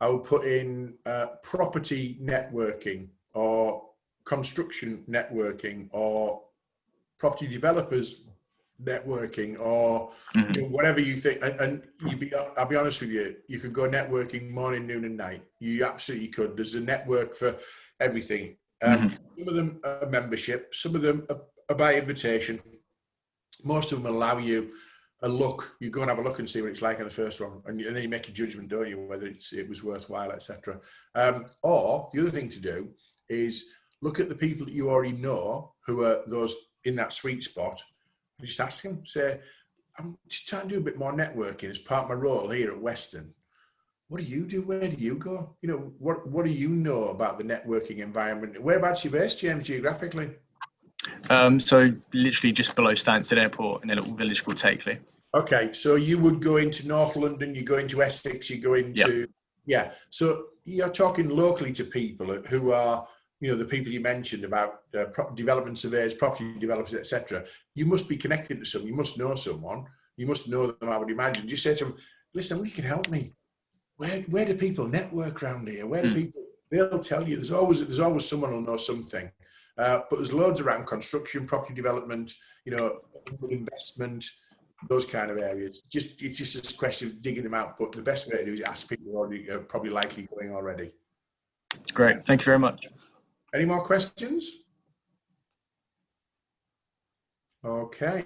I would put in property networking or construction networking or property developers networking or you know, whatever you think. And I'll be honest with you, you could go networking morning, noon and night. You absolutely could. There's a network for everything. Some of them are membership, some of them are by invitation. Most of them allow you a look. You go and have a look and see what it's like in the first one, and then you make a judgment, don't you, whether it was worthwhile, etc. Or the other thing to do is look at the people that you already know who are those in that sweet spot, and just ask them, say, I'm just trying to do a bit more networking as part of my role here at Western. What do you do? Where do you go? You know, what do you know about the networking environment? Whereabouts are you based, James, geographically? So literally just below Stansted Airport in a little village called Takeley. Okay, so you would go into North London, you go into Essex, you go into, So you're talking locally to people who are, you know, the people you mentioned about development surveyors, property developers, etc. You must be connected to someone. You must know someone. You must know them, I would imagine. Just say to them, listen, you can help me. where do people network around here? Where do people? They'll tell you. There's always someone who'll know something. But there's loads around construction, property development, investment, those kind of areas. It's just a question of digging them out. But the best way to do is ask people who are probably likely going already. Great. Thank you very much. Any more questions? Okay.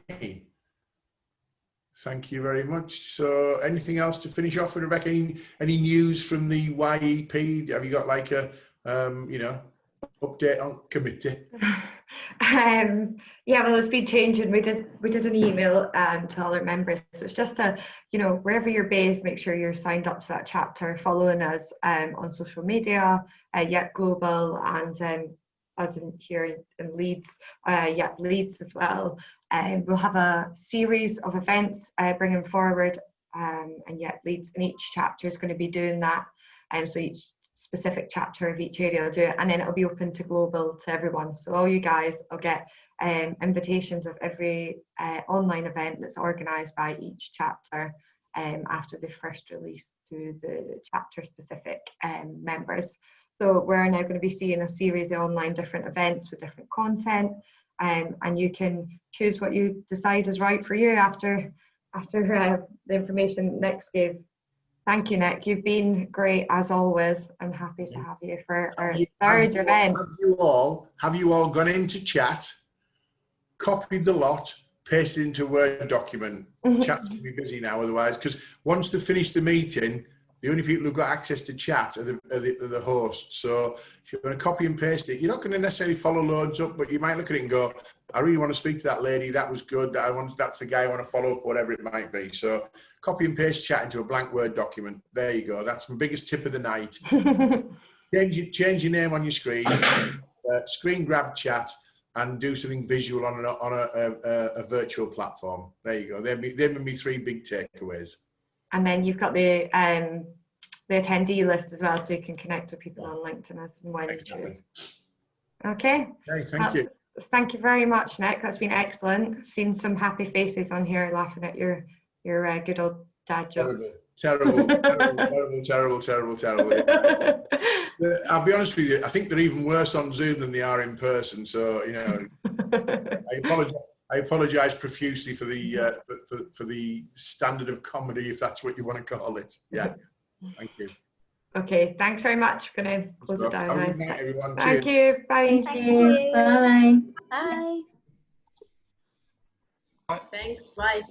Thank you very much. So anything else to finish off with, Rebecca? Any news from the YEP? Have you got like a, update on committee? Yeah, well, it's been changing. We did an email to all our members. So it's just wherever you're based, make sure you're signed up to that chapter, following us on social media, Yep Global, and us here in Leeds, Yep Leeds as well. We'll have a series of events bringing forward, and Yep Leeds, and each chapter is going to be doing that. So each specific chapter of each area will do it, and then it'll be open to global to everyone. So all you guys will get invitations of every online event that's organised by each chapter after the first release to the chapter specific members. So we're now going to be seeing a series of online different events with different content, and you can choose what you decide is right for you after the information Nick gave. Thank you, Nick. You've been great as always. I'm happy to have you for our third event. Have you all gone into chat, copied the lot, pasted into a Word document? Chat's going to be busy now otherwise, because once they finish the meeting, the only people who've got access to chat are the hosts. So if you're going to copy and paste it, you're not going to necessarily follow loads up, but you might look at it and go, I really want to speak to that lady. That was good. That's the guy I want to follow up, whatever it might be. So copy and paste chat into a blank Word document. There you go. That's my biggest tip of the night. Change your name on your screen, screen grab chat, and do something visual on a virtual platform. There you go. They're my 3 big takeaways. And then you've got the attendee list as well, so you can connect with people on LinkedIn as and when you choose. Okay. Okay, thank you. Thank you very much, Nick. That's been excellent. Seen some happy faces on here laughing at your good old dad jokes. Terrible. Yeah. I'll be honest with you, I think they're even worse on Zoom than they are in person. So, I apologise profusely for the standard of comedy, if that's what you want to call it. Yeah, thank you. Okay, thanks very much. I'm going to close it down now. Good night, everyone. Thank you. Bye. Thank you. Bye. Bye. Thanks. Bye.